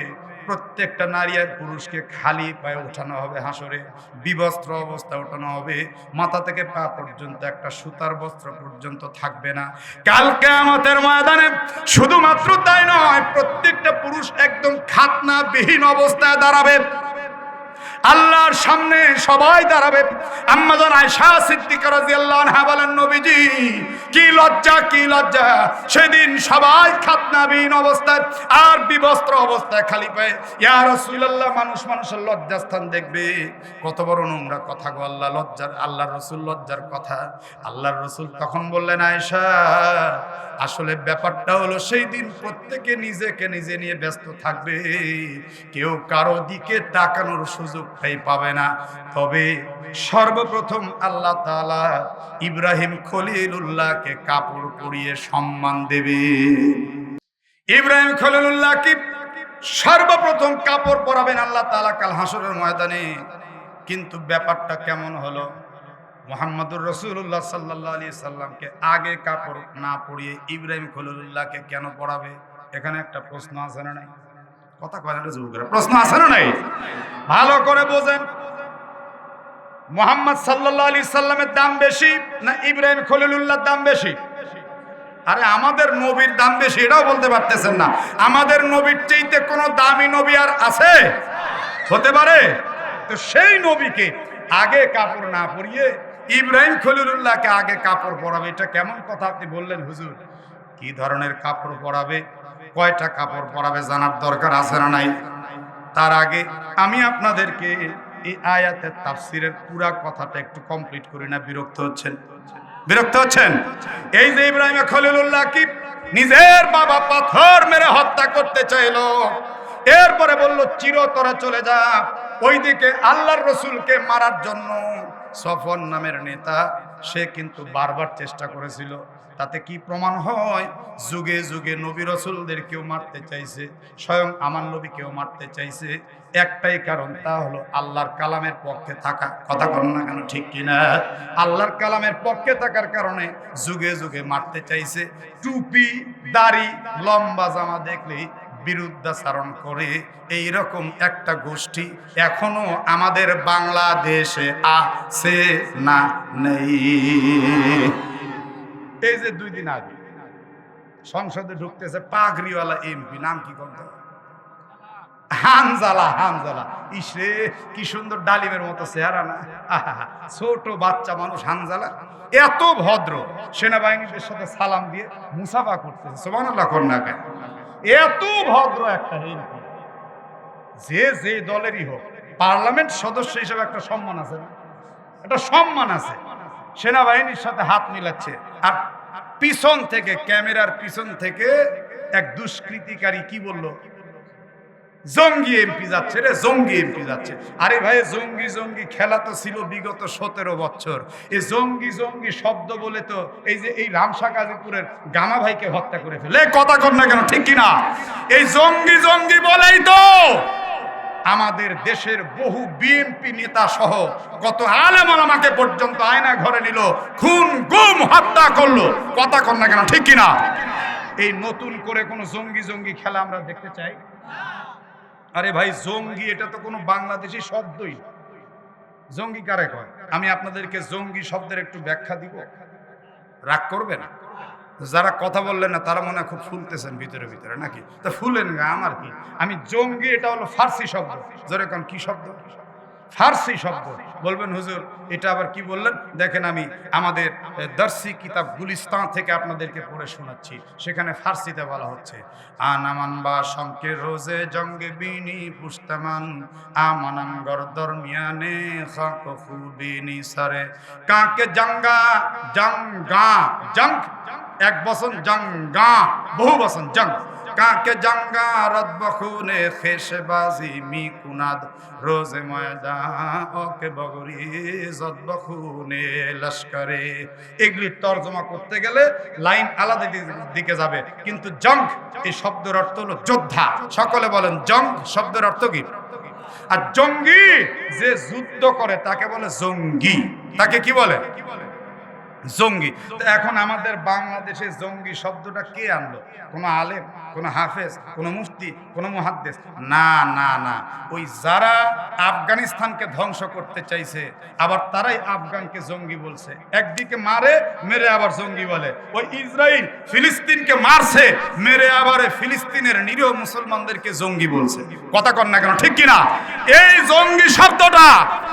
প্রত্যেকটা নারী আর পুরুষকে খালি পায়ে ওঠানো হবে, হাসরে বিবস্ত্র অবস্থায় ওঠানো হবে, মাথা থেকে পা পর্যন্ত একটা সুতার বস্ত্র পর্যন্ত থাকবে না। কাল কিয়ামতের ময়দানে শুধুমাত্র তাই নয়, প্রত্যেকটা পুরুষ একদম খাতনাবিহীন অবস্থায় দাঁড়াবে, আল্লাহর সামনে সবাই দাঁড়াবে। আম্মা জান আয়েশা সিদ্দিকা রাদিয়াল্লাহু আনহা বলেন, নবীজি কি লজ্জা, কি লজ্জা! সেদিন সবাই খাতনাবিহীন অবস্থায় আর বিবস্ত্র অবস্থায় খালি পায়ে। ইয়া রাসূলুল্লাহ, মানুষের লজ্জাস্থান দেখবে। কত বড় নোংরা কথা গো! আল্লাহর রাসূল লজ্জার কথা। আল্লাহর রাসূল তখন বললেন, আয়েশা, আসলে ব্যাপারটা হলো সেই দিন প্রত্যেকে নিজেকে নিজে নিয়ে ব্যস্ত থাকবে, কেউ কারো দিকে তাকানোর সুযোগটাই পাবে না। তবে সর্বপ্রথম আল্লাহ তাআলা ইব্রাহিম খলিলুল্লাহকে কাপড় পরিয়ে সম্মান দেবে। ইব্রাহিম খলিলুল্লাহকে সর্বপ্রথম কাপড় পরাবেন আল্লাহ তাআলা কাল হাসরের ময়দানে। কিন্তু ব্যাপারটা কেমন হলো? মুহাম্মদুর রাসূলুল্লাহ সাল্লাল্লাহু আলাইহি সাল্লামকে আগে কাপড় না পরিয়ে ইব্রাহিম খলিলুল্লাহকে কেন পরাবে? এখানে একটা প্রশ্ন আছে না নাই? কথা কয় না যুবকেরা, প্রশ্ন আছে না নাই? ভালো করে বোঝেন। মুহাম্মদ সাল্লাল্লাহু আলাইহি সাল্লামের দাম বেশি না ইব্রাহিম খলিলুল্লাহর দাম বেশি? আরে আমাদের নবীর দাম বেশি, এটাও বলতে পারতেছেন না। আমাদের নবীর চাইতে কোনো দামি নবী আর আছে? হতে পারে? তো সেই নবীকে আগে কাপড় না পরিয়ে ইব্রাহিম খলিলুল্লাহকে আগে কাপড় পরাবে, এটা কেমন কথা আপনি বললেন হুজুর? কি ধরনের কাপড় পরাবে, কয়টা কাপড় পরাবে জানার দরকার আছে না নাই? তার আগে আমি আপনাদেরকে এই আয়াতের তাফসীরের পুরা কথাটা একটু কমপ্লিট করি না? বিরক্ত হচ্ছেন? এই যে ইব্রাহিম খলিলুল্লাহ কি নিজের বাবা পাথর মেরে হত্যা করতে চাইলো, এরপরে বলল চিরতরে চলে যা। ওইদিকে আল্লাহর রসুলকে মারার জন্য সফর নামের নেতা সে কিন্তু বারবার চেষ্টা করেছিল। তাতে কি প্রমাণ হয়? যুগে যুগে নবী রসুলদের কেউ মারতে চাইছে, স্বয়ং আমার নবীকেও মারতে চাইছে। একটাই কারণ, তা হলো আল্লাহর কালামের পক্ষে থাকা। কথা বলেন না কেন, ঠিক কিনা? আল্লাহর কালামের পক্ষে থাকার কারণে যুগে যুগে মারতে চাইছে। টুপি দাড়ি লম্বা জামা দেখলেই বিরুদ্ধাচরণ করে এইরকম একটা গোষ্ঠী এখনো আমাদের বাংলাদেশে আছে না নেই? এই যে 2 দিন আগে সংসদে ঢুকতেছে পাগড়িওয়ালা এমপি, নাম কি করতে? হানজালা হানজালা, ইসরে কি সুন্দর ডালিমের মতো চেহারা না, আহা, ছোট বাচ্চা মানুষ হানজালা এত ভদ্র, সেনাবাহিনীদের সাথে সালাম দিয়ে মুসাফা করতেছে, সুবহানাল্লাহ কোন না কেন, এত ভদ্র একটা এমপি, যে যে দলেরই হোক পার্লামেন্ট সদস্য হিসেবে একটা সম্মান আছে না, একটা সম্মান আছে। সেনাবাহিনীর সাথে হাত মিলাচ্ছে, আর পিছন থেকে, ক্যামেরার পিছন থেকে এক দুষ্কৃতিকারী কি বলল, জঙ্গি এমপি যাচ্ছে রে, জঙ্গি এমপি যাচ্ছে। আরে ভাই, জঙ্গি জঙ্গি খেলা তো ছিল বিগত 17 বছর। এই জঙ্গি জঙ্গি শব্দ বলে তো এই যে এই রামসা গাজীপুরের গামা ভাইকে হত্যা করে ফেলে, কথা কর না কেন, ঠিক কিনা? এই জঙ্গি জঙ্গি বলেই তো আমাদের দেশের বহু বিএনপি নেতা সহ কত আলেম ওলামাকে পর্যন্ত আয়না ঘরে নিল, খুন গুম হত্যা করলো, কথা কর না কেন, ঠিক কিনা? এই নতুন করে কোন জঙ্গি জঙ্গি খেলা আমরা দেখতে চাই? আরে ভাই, জঙ্গি এটা তো কোনো বাংলাদেশি শব্দই। জঙ্গি কারে কয়? আমি আপনাদেরকে জঙ্গি শব্দের একটু ব্যাখ্যা দিব, রাগ করবেন? যারা কথা বললেন না তারা মনে হয় খুব ফুলতেছেন ভিতরে ভিতরে, নাকি? তা ফুলেন গা, আমার কি? আমি জঙ্গি এটা হলো ফার্সি শব্দ। জোরে কোন, কি শব্দ? ফার্সি শব্দ। বলবেন হুজুর এটা আবার কি বললেন? দেখেন, আমি আমাদের দর্শি কিতাব গুলিস্তান থেকে আপনাদেরকে পড়ে শোনাচ্ছি, সেখানে ফার্সিতে বলা হচ্ছে, আনামান বা শঙ্কে রোজে জঙ্গে বিনি পুস্তামান আমানাম গরদর মিয়ানে খাকফু বিনি সারে কাকে জঙ্গা জঙ্গা জং, এক বচন জঙ্গা, বহু বচন জং, কাকে জঙ্গা রদ বখুনে খেসবাজি মি কুনাদ রোজে ময়দা ওকে বগরি জদ বখুনে লস্করে। এগুলি তর্জমা করতে গেলে লাইন আলাদা দিকে যাবে, কিন্তু জং এই শব্দের অর্থ হলো যোদ্ধা। সকলে বলেন জং শব্দের অর্থ কি? আর জঙ্গি যে যুদ্ধ করে তাকে বলে জঙ্গি, তাকে কি বলে? জঙ্গি। তো এখন আমাদের বাংলাদেশে জঙ্গি শব্দটা কে আনলো? কোন আলেম, কোন হাফেজ, কোন মুফতি, কোন মুহাদ্দিস? না না না, ওই যারা আফগানিস্তানকে ধ্বংস করতে চাইছে আবার তারাই আফগানকে জঙ্গি বলছে। একদিকে মারে, মেরে আবার জঙ্গি বলে। ওই ইসরাইল ফিলিস্তিনকে মারছে, মেরে আবার ফিলিস্তিনের নিরীহ মুসলমানদেরকে জঙ্গি বলছে। কথা কন না কেন, ঠিক কিনা? এই জঙ্গি শব্দটা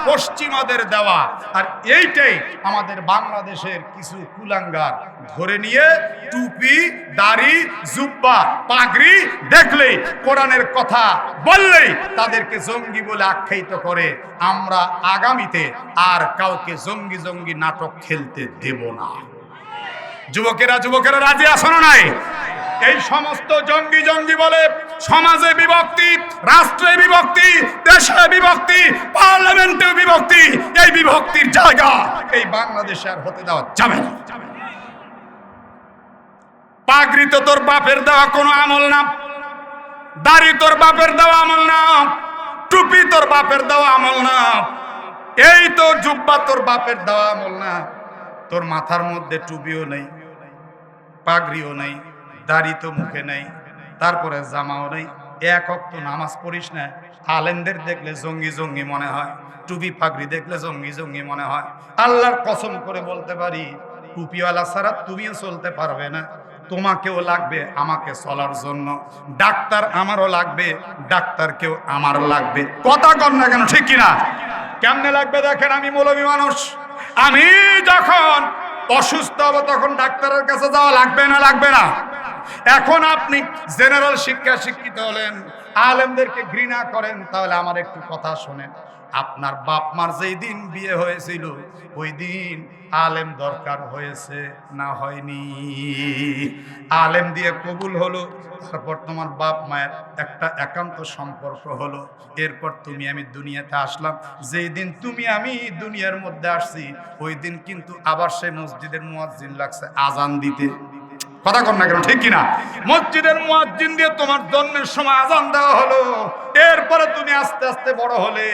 পশ্চিমাদের দেওয়া, আর এইটাই আমাদের বাংলাদেশের কিছু কুলাঙ্গার ধরে নিয়ে টুপি, দাড়ি, জুব্বা, পাগড়ি দেখলেই, কোরআনের কথা বললেই তাদেরকে জঙ্গি বলে আখ্যায়িত করে। আমরা আগামীতে আর কাউকে জঙ্গি জঙ্গি নাটক খেলতে দেব না। যুবকেরা রাজি আছো না নাই? এই সমস্ত জঙ্গি জঙ্গি বলে সমাজে বিভক্তি, রাষ্ট্রে বিভক্তি, দেশে বিভক্তি, পার্লামেন্টে বিভক্তি, এই বিভক্তির জায়গা এই বাংলাদেশে আর হতে দেওয়া যাবে না। পাগড়ি তো তোর বাপের দেওয়া কোনো আমল না, দাড়ি তোর বাপের দেওয়া আমল না, টুপি তোর বাপের দেওয়া আমল না, এই তো জুব্বা তোর বাপের দেওয়া আমল না। তোর মাথার মধ্যে টুপিও নেই, পাগড়িও নেই, দাড়ি তো মুখে নেই, তারপরে জামাও নেই, এক ওয়াক্ত নামাজ পড়িস না। আলেমদের দেখলে জঙ্গি জঙ্গি মনে হয়, টুপি পাগড়ি দেখলে জঙ্গি জঙ্গি মনে হয়। আল্লাহর কসম করে বলতে পারি, টুপিওয়ালা ছাড়া তুমিও চলতে পারবে না। তোমাকেও লাগবে আমাকে চলার জন্য, ডাক্তার আমারও লাগবে, ডাক্তারকেও আমার লাগবে। কথা কর না কেন, ঠিক কিনা? কেমনে লাগবে দেখেন, আমি মৌলবী মানুষ, আমি যখন অসুস্থ হব তখন ডাক্তারের কাছে যাওয়া লাগবে না? লাগবে না? এখন আপনি জেনারেল শিক্ষা শিক্ষিত হলেন, আলেমদেরকে ঘৃণা করেন, তাহলে আমার একটু কথা শোনেন। আপনার বাপ মার যেই দিন বিয়ে হয়েছিল ওই দিন আলেম দরকার হয়েছে না হয়নি? আলেম দিয়ে কবুল হলো, তারপর তোমার বাপ মায়ের একটা একান্ত সম্পর্ক হলো, এরপর তুমি আমি দুনিয়াতে আসলাম। যেই দিন তুমি আমি দুনিয়ার মধ্যে আসছি ওই দিন কিন্তু আবার সেই মসজিদের মুয়াজ্জিন লাগছে আজান দিতে। কথা কর না কেন, ঠিক কিনা? মসজিদের মুয়াজ্জিন দিয়ে তোমার জন্মের সময় আজান দেওয়া হলো, এরপরে তুমি আস্তে আস্তে বড় হলে,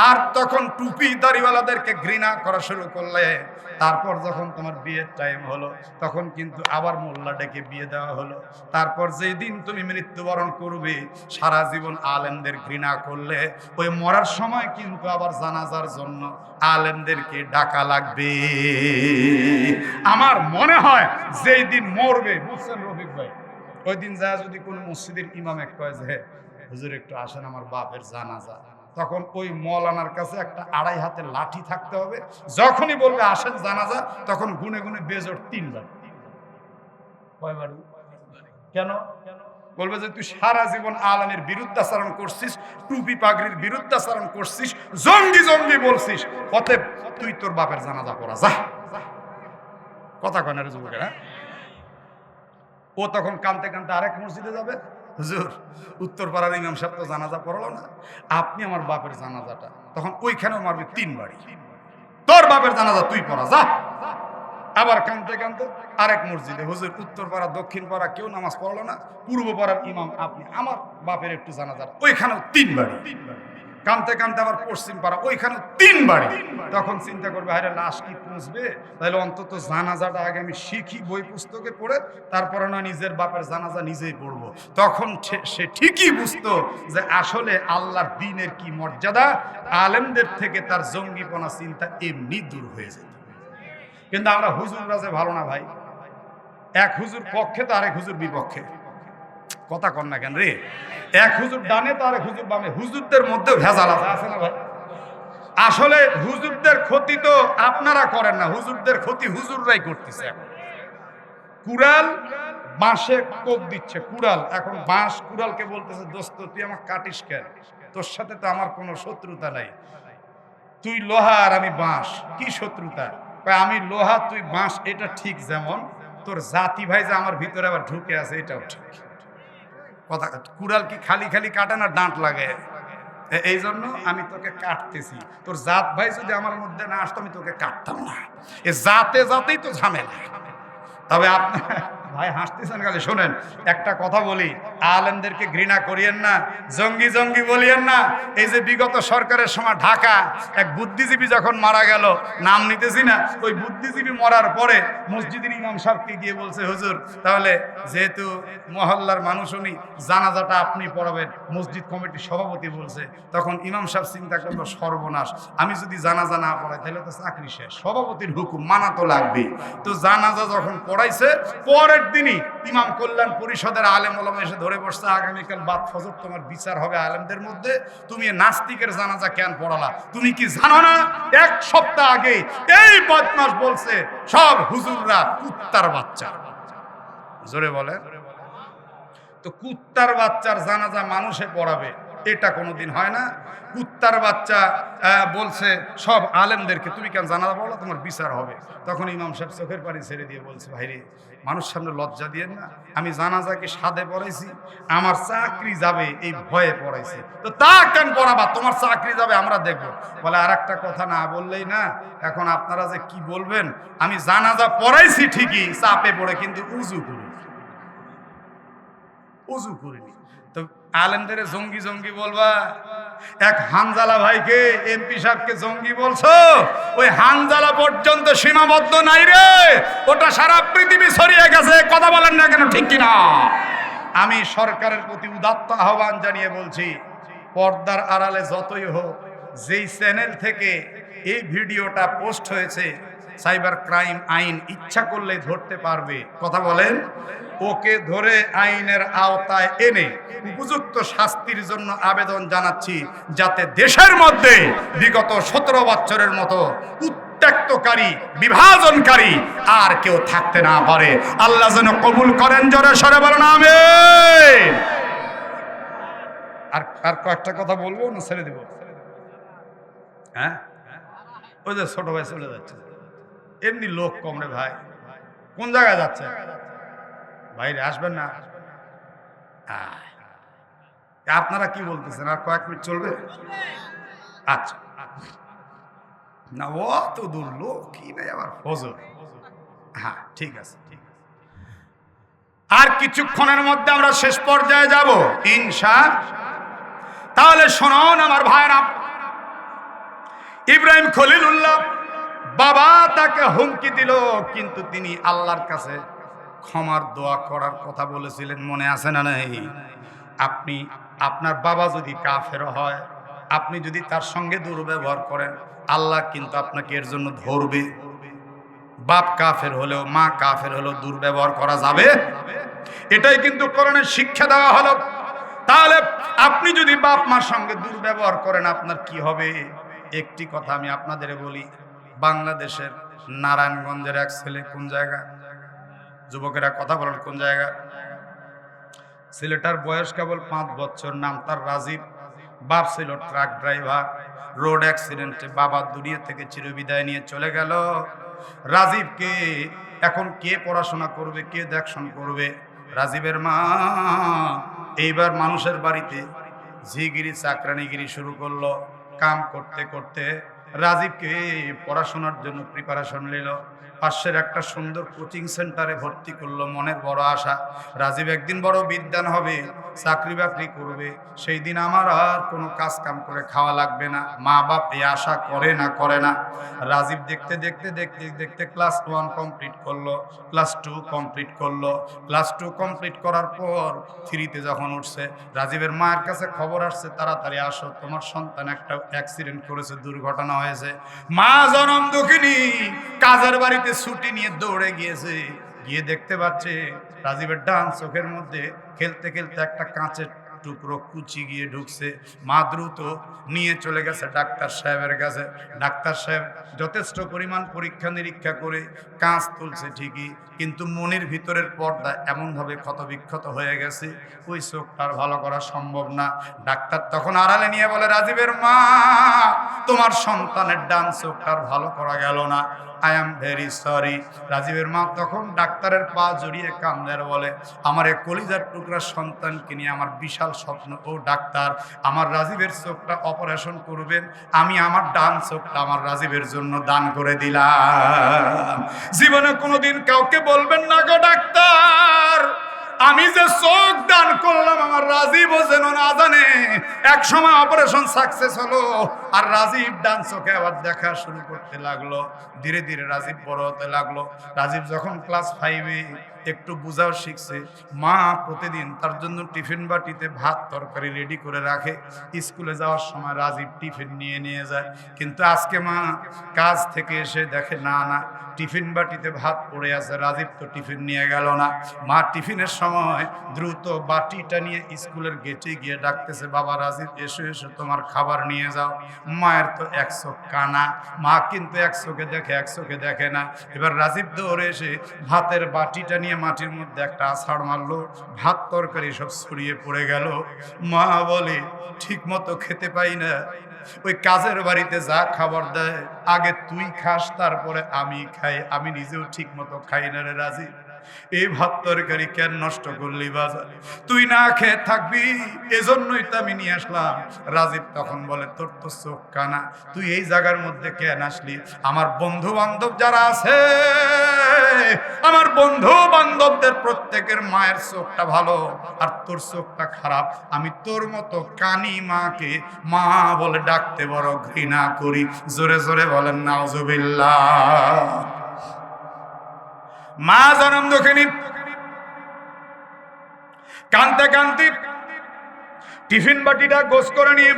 আর তখন টুপি দাড়িওয়ালাদেরকে ঘৃণা করা শুরু করলে। তারপর যখন তোমার বিয়ের টাইম হলো তখন কিন্তু আবার মোল্লা ডেকে বিয়ে দেওয়া হলো। তারপর যেই দিন তুমি মৃত্যুবরণ করবে, সারা জীবন আলেমদের ঘৃণা করলে, ওই মরার সময় কিন্তু আবার জানাজার জন্য আলেমদেরকে ডাকা লাগবে। আমার মনে হয় যেই দিন মরবে, বুঝছেন রফিক ভাই, ওই দিন যা যদি কোন মসজিদের ইমাম এক কয় যে হুজুর একটু আসেন, আমার বাপের জানাজা। তখন ওই মৌলানার কাছে একটা 2.5 হাতের লাঠি থাকতে হবে। যখনই বলবে আসেন জানাজা, তখন গুনে গুনে বেজোড় 3 বার। কয়বার? কেন? বলবে যে তুই সারা জীবন আলেমের বিরুদ্ধাচরণ করছিস, টুপি পাগড়ির বিরুদ্ধাচরণ করছিস, জঙ্গি জঙ্গি বলছিস, অতএব তুই তোর বাপের জানাজা পড়া যা। কথা কয় না রে যুবকেরা? ও তখন কানতে কানতে আরেক মসজিদে যাবে, হুজুর উত্তরপাড়ার ইমাম সাহেব তো জানাজা পড়ালো না, আপনি আমার বাপের জানাজাটা। তখন ওইখানেও মারবে 3 বাড়ি, তোর বাপের জানাজা তুই পড়া যা। আবার কানতে কানতে আরেক মসজিদে, হুজুর উত্তরপাড়া দক্ষিণ পাড়া কেউ নামাজ পড়লো না, পূর্ব পাড়ার ইমাম আপনি, আমার বাপের একটু জানাজা, ওইখানেও 3 বাড়ি। কানতে কানতে আবার পশ্চিম পাড়া, ওইখানেও 3 বাড়ি। তখন চিন্তা করবে, আরে লাশ কি পুঁছবে, তাহলে অন্তত জানাজাটা আগে আমি শিখি বই পুস্তকে পড়ে, তারপরে না নিজের বাপের জানাজা নিজেই পড়বো। তখন সে ঠিকই বুঝতো যে আসলে আল্লাহর দ্বীনের কি মর্যাদা, আলেমদের থেকে তার জঙ্গিপনা চিন্তা এমনি দূর হয়ে যেত। কিন্তু আমরা হুজুররা যে ভালো না ভাই, এক হুজুর পক্ষে তো আরেক হুজুর বিপক্ষে। কথা কন না কেন রে? এক হুজুর ডানে তো আরেক হুজুর বামে। হুজুরদের মধ্যে ভেজাল আছে না ভাই? আসলে হুজুরদের ক্ষতি তো আপনারা করেন না, হুজুরদের ক্ষতি হুজুররাই করতেছে। এখন কুড়াল বাঁশে কোপ দিচ্ছে, কুড়াল এখন বাঁশ কুড়ালকে বলতেছে, দোস্ত তুই আমাকে কাটিস কেন, তোর সাথে তো আমার কোনো শত্রুতা নাই, তুই লোহা আর আমি বাঁশ, কি শত্রুতা? আমি লোহা তুই বাঁশ, এটা ঠিক, যেমন তোর জাতি ভাই যে আমার ভিতরে আবার ঢুকে আছে এটাও ঠিক। কথা, কুড়াল কি খালি খালি কাটে না, ডাঁট লাগে। এই জন্য আমি তোকে কাটতেছি, তোর জাত ভাই যদি আমার মধ্যে না আসতো আমি তোকে কাটতাম না। এ জাতে জাতেই তো ঝামেলা। তবে আপনার ভাই হাসতেছেন খালি, শোনেন একটা কথা বলি, আলেমদেরকে ঘৃণা করিয়েন না, জঙ্গি জঙ্গি বলিয়েন না। এই যে বিগত সরকারের সময় ঢাকা এক বুদ্ধিজীবী যখন মারা গেল, নাম নিতেছি না, ওই বুদ্ধিজীবী মরার পরে মসজিদের ইমাম সাহেবকে গিয়ে বলছে, হুজুর তাহলে যেহেতু মহল্লার মানুষ উনি, জানাজাটা আপনি পড়াবেন, মসজিদ কমিটির সভাপতি বলছে। তখন ইমাম সাহেব চিন্তা করলো, সর্বনাশ, আমি যদি জানাজা না পড়াই তাহলে তো চাকরি শেষ, সভাপতির হুকুম মানা তো লাগবে। তো জানাজা যখন পড়াইছে, পরের দিনই ইমাম কল্যাণ পরিষদের আলেম ওলামা এসে ধরে বসছে, আগামীকাল বাদ ফজর তোমার বিচার হবে আলেমদের মধ্যে, তুমি নাস্তিকের জানাজা কেন পড়ালা? তুমি কি জানো না 1 সপ্তাহ আগে এই বদমাশ বলছে সব হুজুররা কুত্তার বাচ্চা। জোরে বলে। তো কুত্তার বাচ্চার জানাজা মানুষে পড়াবে, এটা কোনোদিন হয় না। কুত্তার বাচ্চা বলছে সব আলেমদেরকে, তুমি কেন জানাজা পড়লা, তোমার বিচার হবে। তখন ইমাম সাহেব চোখের পানি ছেড়ে দিয়ে বলছে, ভাইরে মানুষ সামনে লজ্জা দিয়েন না, আমি জানাজাকে সাদে পড়াইছি, আমার চাকরি যাবে এই ভয়ে পড়াইছি, তো তা কেন পড়াবা, তোমার চাকরি যাবে আমরা দেখবো। বলে আর একটা কথা না বললেই না, এখন আপনারা যে কি বলবেন, আমি জানাজা পড়াইছি ঠিকই চাপে পড়ে, কিন্তু উজু করিনি। তো আলেমদের জঙ্গি জঙ্গি বলবা? এক হানজালা ভাইকে, এমপি সাহেবকে জঙ্গি বলছো, ওই হানজালা পর্যন্ত সীমাবদ্ধ নাই রে, ওটা সারা পৃথিবী ছড়িয়ে গেছে। কথা বলেন না কেন, ঠিক কিনা? আমি সরকারের প্রতি উদাত্ত আহ্বান জানিয়ে বলছি, পর্দার আড়ালে যতই হোক, যেই চ্যানেল থেকে এই ভিডিওটা পোস্ট হয়েছে, সাইবার ক্রাইম আইন ইচ্ছা করলে ধরতে পারবে। কথা বলেন, ওকে ধরে আইনের আওতায় এনে উপযুক্ত শাস্তির জন্য আবেদন জানাচ্ছি, যাতে দেশের মধ্যে বিগত 17 বছরের মতো উত্ত্যক্তকারী, বিভাজনকারী আর কেউ থাকতে না পারে। আল্লাহ যেন কবুল করেন, জোরে সরে বলেন আমিন। আর কয়েকটা কথা বলবো না ছেড়ে দেব? হ্যাঁ, ওই যে ছোট ভাই চলে যাচ্ছে, এমনি লোক কম রে ভাই। কোন জায়গায় যাচ্ছে? বাইরে আসবেন না? আপনারা কি বলতেছেন, আর কয়েক মিনিট চলবে? আচ্ছা না, অত দূর লোক কি নাই আবার ফজর। হ্যাঁ ঠিক আছে, আর কিছুক্ষণের মধ্যে আমরা শেষ পর্যায়ে যাব ইনশাআল্লাহ। তাহলে শুনুন আমার ভাইরা, ইব্রাহিম খলিলুল্লাহ বাবা তাকে হুমকি দিল, কিন্তু তিনি আল্লাহর কাছে ক্ষমার দোয়া করার কথা বলেছিলেন, মনে আছে না নাই? আপনি, আপনার বাবা যদি কাফের হয়, আপনি যদি তার সঙ্গে দুর্ব্যবহার করেন, আল্লাহ কিন্তু আপনাকে এর জন্য ধরবে। বাপ কাফের হলেও, মা কাফের হলেও দুর্ব্যবহার করা যাবে, এটাই কিন্তু কোরআনের শিক্ষা দেওয়া হলো। তাহলে আপনি যদি বাপ মার সঙ্গে দুর্ব্যবহার করেন আপনার কি হবে? একটি কথা আমি আপনাদের বলি, বাংলাদেশের নারায়ণগঞ্জের এক ছেলে, কোন জায়গা যুবকেরা কথা বলেন, কোন জায়গা? ছেলেটার বয়স কেবল 5 বছর, নাম তার রাজীব। বাপ ছিল ট্রাক ড্রাইভার। রোড অ্যাক্সিডেন্টে বাবা দুনিয়া থেকে চিরবিদায় নিয়ে চলে গেল। রাজীবকে এখন কে পড়াশোনা করবে, কে দেখশন করবে? রাজীবের মা এইবার মানুষের বাড়িতে ঝিগিরি চাকরানিগিরি শুরু করলো। কাম করতে করতে রাজীবকে পড়াশোনার জন্য প্রিপারেশন নিল। পাশের একটা সুন্দর কোচিং সেন্টারে ভর্তি করলো। মনের বড় আশা, রাজীব একদিন বড় বিদ্বান হবে, চাকরি বাকরি করবে, সেই দিন আমার আর কোনো কাজ কাম করে খাওয়া লাগবে না। মা বাপ এই আশা করে না, করে না। রাজীব দেখতে দেখতে দেখতে দেখতে ক্লাস 1 কমপ্লিট করলো, ক্লাস 2 কমপ্লিট করলো। ক্লাস 2 কমপ্লিট করার পর 3তে যখন উঠছে, রাজীবের মায়ের কাছে খবর আসছে, তাড়াতাড়ি আসো, তোমার সন্তান একটা অ্যাক্সিডেন্ট করেছে, দুর্ঘটনা হয়েছে। মা জনম দুঃখিনী কাজের বাড়িতে ছুটি নিয়ে দৌড়ে গিয়েছে। গিয়ে দেখতে পাচ্ছে রাজীবের ডান চোখের মধ্যে খেলতে খেলতে একটা কাঁচের টুকরো কুচি গিয়ে ঢুকছে। মা দ্রুত নিয়ে চলে গেছে ডাক্তার সাহেবের কাছে। ডাক্তার সাহেব যথেষ্ট পরিমাণ পরীক্ষা নিরীক্ষা করে কাঁচ তুলছে ঠিকই, কিন্তু মনের ভিতরের পর্দা এমনভাবে ক্ষতবিক্ষত হয়ে গেছে, ওই চোখটা আর ভালো করা সম্ভব না। ডাক্তার তখন আড়ালে নিয়ে বলে, রাজীবের মা, তোমার সন্তানের ডান চোখটা আর ভালো করা গেল না, আই এম ভেরি সরি। রাজীবের মা তখন ডাক্তারের পা জড়িয়ে কান্দের বলে, আমার এক কলিজার টুকরা সন্তানকে নিয়ে আমার বিশাল স্বপ্ন, ও ডাক্তার আমার রাজীবের চোখটা অপারেশন করবেন, আমি আমার ডান চোখটা আমার রাজীবের জন্য দান করে দিলাম। জীবনে কোনোদিন কাউকে বলবেন না গো ডাক্তার, আমি যে চোখ দান করলাম আমার রাজীবও যেন না জানে। এক সময় অপারেশন সাকসেস হলো, আর রাজীব ডান চোখে আবার দেখা শুরু করতে লাগলো। ধীরে ধীরে রাজীব বড় হতে লাগলো। রাজীব যখন ক্লাস 5-এ একটু বুঝাও শিখছে, মা প্রতিদিন তার জন্য টিফিন বাটিতে ভাত তরকারি রেডি করে রাখে। স্কুলে যাওয়ার সময় রাজীব টিফিন নিয়ে যায়। কিন্তু আজকে মা কাজ থেকে এসে দেখে না না টিফিন বাটিতে ভাত পড়ে আছে, রাজীব তো টিফিন নিয়ে গেল না। মা টিফিনের সময় দ্রুত বাটিটা নিয়ে স্কুলের গেটে গিয়ে ডাকতেছে, বাবা রাজীব এসো এসো, তোমার খাবার নিয়ে যাও। মায়ের তো এক চোখ কানা, মা কিন্তু এক চোখে দেখে এক চোখে দেখে না। এবার রাজীব দৌড়ে এসে ভাতের বাটিটা নিয়ে মাটির মধ্যে একটা আছাড় মারলো, ভাত তরকারি সব ছড়িয়ে পড়ে গেল। মা বলে, ঠিক মতো খেতে পাই না, ওই কাজের বাড়িতে যা খাবার দেয় আগে তুই খাস, তারপরে আমি খাই, আমি নিজেও ঠিক মতো খাই না রে রাজীব। এই ভাত তরকারি কেন নষ্ট করলি বাজার, তুই না খেয়ে থাকবি, এজন্যই তো আমি নিয়ে আসলাম। রাজীব তখন বলে, তোর তো চোখ কানা, তুই এই জায়গার মধ্যে কেন আসলি? আমার বন্ধু বান্ধব যারা আছে, আমার বন্ধু বান্ধবদের প্রত্যেকের মায়ের চোখটা ভালো, আর তোর চোখটা খারাপ। আমি তোর মতো কানি মাকে মা বলে ডাকতে বড় ঘৃণা করি। জোরে জোরে বলেন নাউজুবিল্লাহ। মা জনম দুঃখিনী কানতে কানতে টিফিন বাটিটা গোছ করে নিয়ে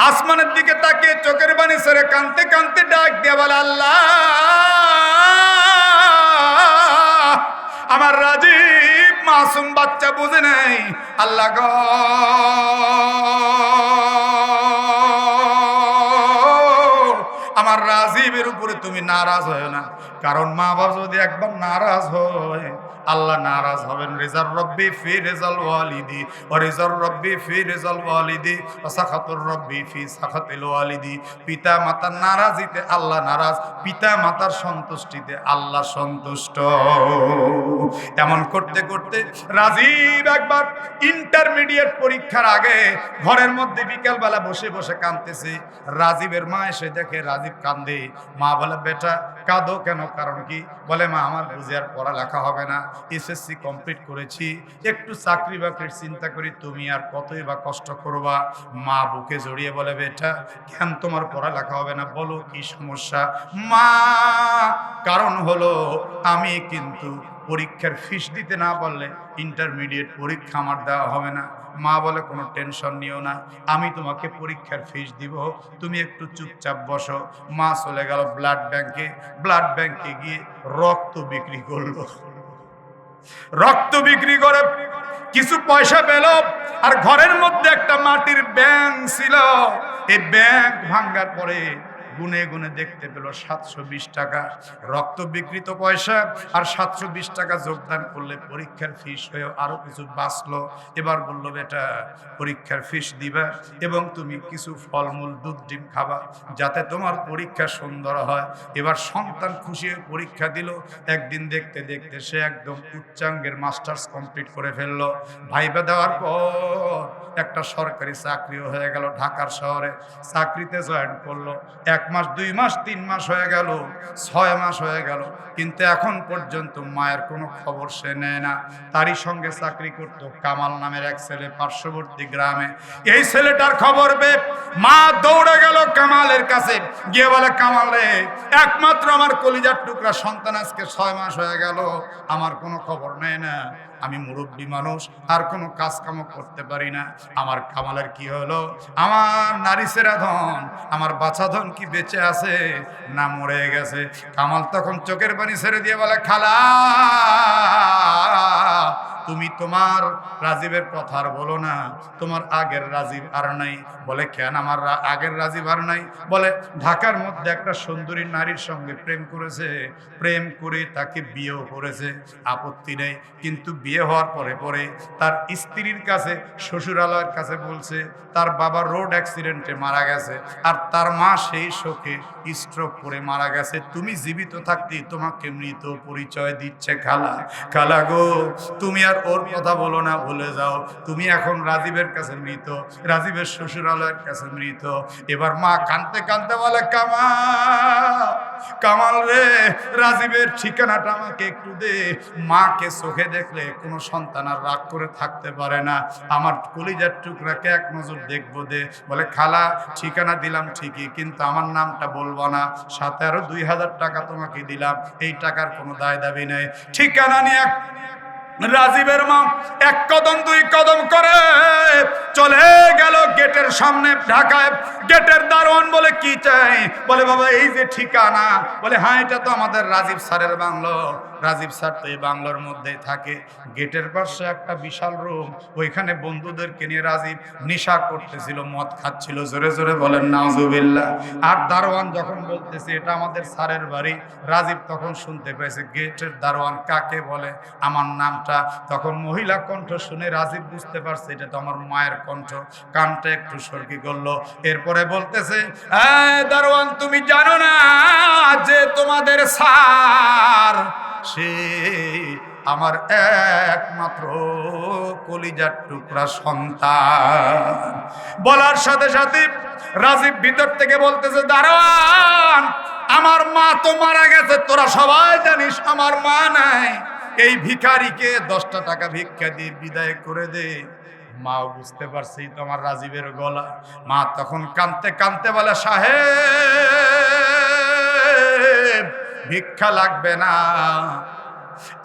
আসমানের দিকে তাকিয়ে চোখের পানি ছেড়ে কানতে কানতে ডাক দিয়ে বলে, আল্লাহ, আমার রাজীব মাসুম বাচ্চা বুঝে নাই, আল্লাহ গো আমার রাজীবের উপরে তুমি নারাজ হয় না, কারণ মা বাবা যদি একবার নারাজ হয় আল্লাহ নারাজ হবেন। রিজাল রব্বি ফি রিজাল ওয়ালিদি ওয়া রিজাল রব্বি ফি রিজাল ওয়ালিদি ওয়া সাখাতুর রব্বি ফি সাখাতিল ওয়ালিদি। পিতা মাতার নারাজিতে আল্লাহ নারাজ, পিতা মাতার সন্তুষ্টিতে আল্লাহ সন্তুষ্ট। এমন করতে করতে রাজীব একবার ইন্টারমিডিয়েট পরীক্ষার আগে ঘরের মধ্যে বিকালবেলা বসে বসে কাঁদতেছে। রাজীবের মা এসে দেখে রাজীব কান্দে। মা বলে, বেটা কাঁদো কেন, কারণ কি? বলে, মা আমার বুঝে আর পড়ালেখা হবে না, এসএসসি কমপ্লিট করেছি, একটু চাকরি বাকরির চিন্তা করি, তুমি আর কতই বা কষ্ট করবা। মা বুকে জড়িয়ে বলে, বেটা কেন তোমার পড়ালেখা হবে না, বলো কি সমস্যা? মা, কারণ হলো আমি কিন্তু পরীক্ষার ফিস দিতে না পারলে ইন্টারমিডিয়েট পরীক্ষা আমার দেওয়া হবে না। মা বলে, কোনো টেনশন নিও না, আমি তোমাকে পরীক্ষার ফিস দিব, তুমি একটু চুপচাপ বসো। মা চলে গেল ব্লাড ব্যাংকে। ব্লাড ব্যাংকে গিয়ে রক্ত বিক্রি করলো। রক্ত বিক্রি করে কিছু পয়সা পেল, আর ঘরের মধ্যে একটা মাটির ব্যাংক ছিল। এই ব্যাংক ভাঙ্গার পরে গুনে গুনে দেখতে পেল 720 টাকা রক্ত বিকৃত পয়সা, আর 720 টাকা যোগদান করলে পরীক্ষার ফিস হয়ে আরো কিছু বাঁচলো। এবার বললো, বেটা পরীক্ষার ফিস দিবা এবং তুমি কিছু ফলমূল দুধ ডিম খাবা যাতে তোমার পরীক্ষা সুন্দর হয়। এবার সন্তান খুশি হয়ে পরীক্ষা দিল। একদিন দেখতে দেখতে সে একদম উচ্চাঙ্গের মাস্টার্স কমপ্লিট করে ফেললো। ভাইবা দেওয়ার পর একটা সরকারি চাকরিও হয়ে গেল ঢাকার শহরে। চাকরিতে জয়েন করলো। 1 মাস 2 মাস 3 মাস হয়ে গেল, 6 মাস হয়ে গেল, কিন্তু এখন পর্যন্ত মায়ের কোনো খবর সে নেয় না। তারই সঙ্গে চাকরি করত কামাল নামের এক ছেলে পার্শ্ববর্তী গ্রামে। এই ছেলেটার খবর পেয়ে মা দৌড়ে গেল কামালের কাছে, গিয়ে বলে, কামাল রে, একমাত্র আমার কলিজার টুকরা সন্তান আজকে 6 মাস হয়ে গেল, আমার কোনো খবর নেয় না। আমি মুরব্বী মানুষ, আর কোনো কাজ কামও করতে পারি না। আমার কামালের কি হলো? আমার নারী সেরা ধন, আমার বাছা ধন কি বেঁচে আছে না মরে গেছে? কামাল তখন চোখের পানি ছেড়ে দিয়ে বলে, খালা, তুমি তোমার রাজীবের কথা আর বলো না। তোমার আগের রাজীব আর নাই। বলে, কেন আমার আগের রাজীব আর নাই? বলে, ঢাকার মধ্যে একটা সুন্দরী নারীর সঙ্গে প্রেম করেছে, প্রেম করে তাকে বিয়েও করেছে, আপত্তি নেই। কিন্তু বিয়ে হওয়ার পরে পরে তার স্ত্রীর কাছে, শ্বশুরালয়ের কাছে বলছে তার বাবা রোড অ্যাক্সিডেন্টে মারা গেছে, আর তার মা সেই শোকে স্ট্রোক করে মারা গেছে। তুমি জীবিত থাকতেই তোমাকে মৃত পরিচয় দিচ্ছে। খালা, খালা গো, তুমি আর ওর কথা বলো না, ভুলে যাও। তুমি এখন রাজীবের কাছে মৃত, রাজীবের শ্বশুরালয়ের কাছে মৃত। এবার মা কাঁদতে কাঁদতে বলে, কামাল, কামাল রে, রাজীবের ঠিকানাটা আমাকে একটু দে। মাকে চোখে দেখলে কোনো সন্তান আর রাগ করে থাকতে পারে না। আমার কলিজার টুকরাকে এক নজর দেখবো দে। বলে, খালা, ঠিকানা দিলাম ঠিকই, কিন্তু আমার নামটা বলবো না। সাথে আরো 2000 টাকা তোমাকে দিলাম, এই টাকার কোনো দায় দাবি নেই। ঠিকানা নিয়ে রাজীবের মা 1 কদম 2 কদম করে চলে গেল গেটের সামনে ঢাকায়। গেটের দারোয়ান বলে, কি চাই? বলে, বাবা এই যে ঠিকানা। বলে, হ্যাঁ, এটা তো আমাদের রাজীব স্যারের বাংলো। রাজীব স্যার তো এই বাংলোর মধ্যেই থাকে। গেটের পাশে একটা বিশাল রুম, ওইখানে বন্ধুদেরকে নিয়ে রাজীব নেশা করতেছিল, মদ খাচ্ছিল। জোরে জোরে বলেন নাউজুবিল্লাহ। আর দারোয়ান যখন বলতেছে এটা আমাদের স্যারের বাড়ি, রাজীব তখন শুনতে পেয়েছে গেটের দারোয়ান কাকে বলে, আমার নামটা। তখন মহিলা কণ্ঠ শুনে রাজীব বুঝতে পারছে এটা তো আমার মায়ের কণ্ঠ। কানটা একটু সরকি করলো। এরপরে বলতেছে, দারোয়ান, তুমি জানো না যে তোমাদের স্যার সে আমার একমাত্র কলিজার টুকরা সন্তান? বলার সাথে সাথে রাজীব ভিতর থেকে বলতেছে, দারোয়ান, আমার মা তো মারা গেছে, তোরা সবাই জানিস আমার মা নাই। এই ভিখারিকে 10টা টাকা ভিক্ষা দিয়ে বিদায় করে দে। মাও বুঝতে পারছি তোমার রাজীবের গলা। মা তখন কাঁদতে কাঁদতে বলে, সাহেব, ভিক্ষা লাগবে না,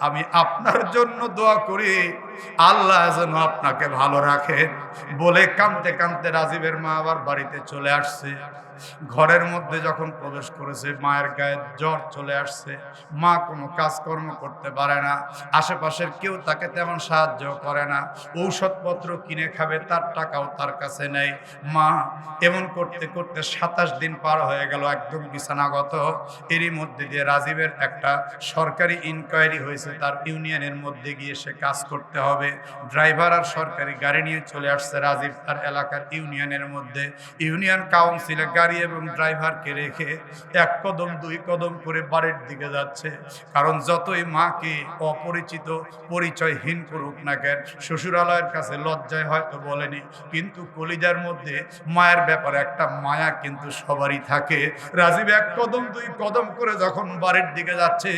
আমি আপনার জন্য দোয়া করি, আল্লাহ যেন আপনাকে ভালো রাখে। বলে কাঁদতে কাঁদতে রাজীবের মা আবার বাড়িতে চলে আসছে। ঘরের মধ্যে যখন প্রবেশ করেছে, মায়ের গায়ে জ্বর চলে আসছে। মা কোনো কাজকর্ম করতে পারে না, আশেপাশের কেউ তাকে তেমন সাহায্য করে না। ঔষধপত্র কিনে খাবে তার টাকাও তার কাছে নেই। মা এমন করতে করতে 27 দিন পার হয়ে গেল, একদম বিছানাগত। এরই মধ্যে দিয়ে রাজীবের একটা সরকারি ইনকোয়ারি হয়েছে, তার ইউনিয়নের মধ্যে গিয়ে সে কাজ করতে হবে। ড্রাইভার আর সরকারি গাড়ি নিয়ে চলে আসছে রাজীব তার এলাকার ইউনিয়নের মধ্যে। ইউনিয়ন কাউন্সিলে গাড়ি এবং ড্রাইভারকে রেখে 1 কদম 2 কদম করে বাড়ির দিকে যাচ্ছে। কারণ যতই মাকে অপরিচিত পরিচয়হীন করুক না কেন, শ্বশুরালয়ের কাছে লজ্জায় হয়তো বলেনি, কিন্তু কলিজার মধ্যে মায়ের ব্যাপারে একটা মায়া কিন্তু সবারই থাকে। রাজীব 1 কদম 2 কদম করে যখন বাড়ির দিকে যাচ্ছে,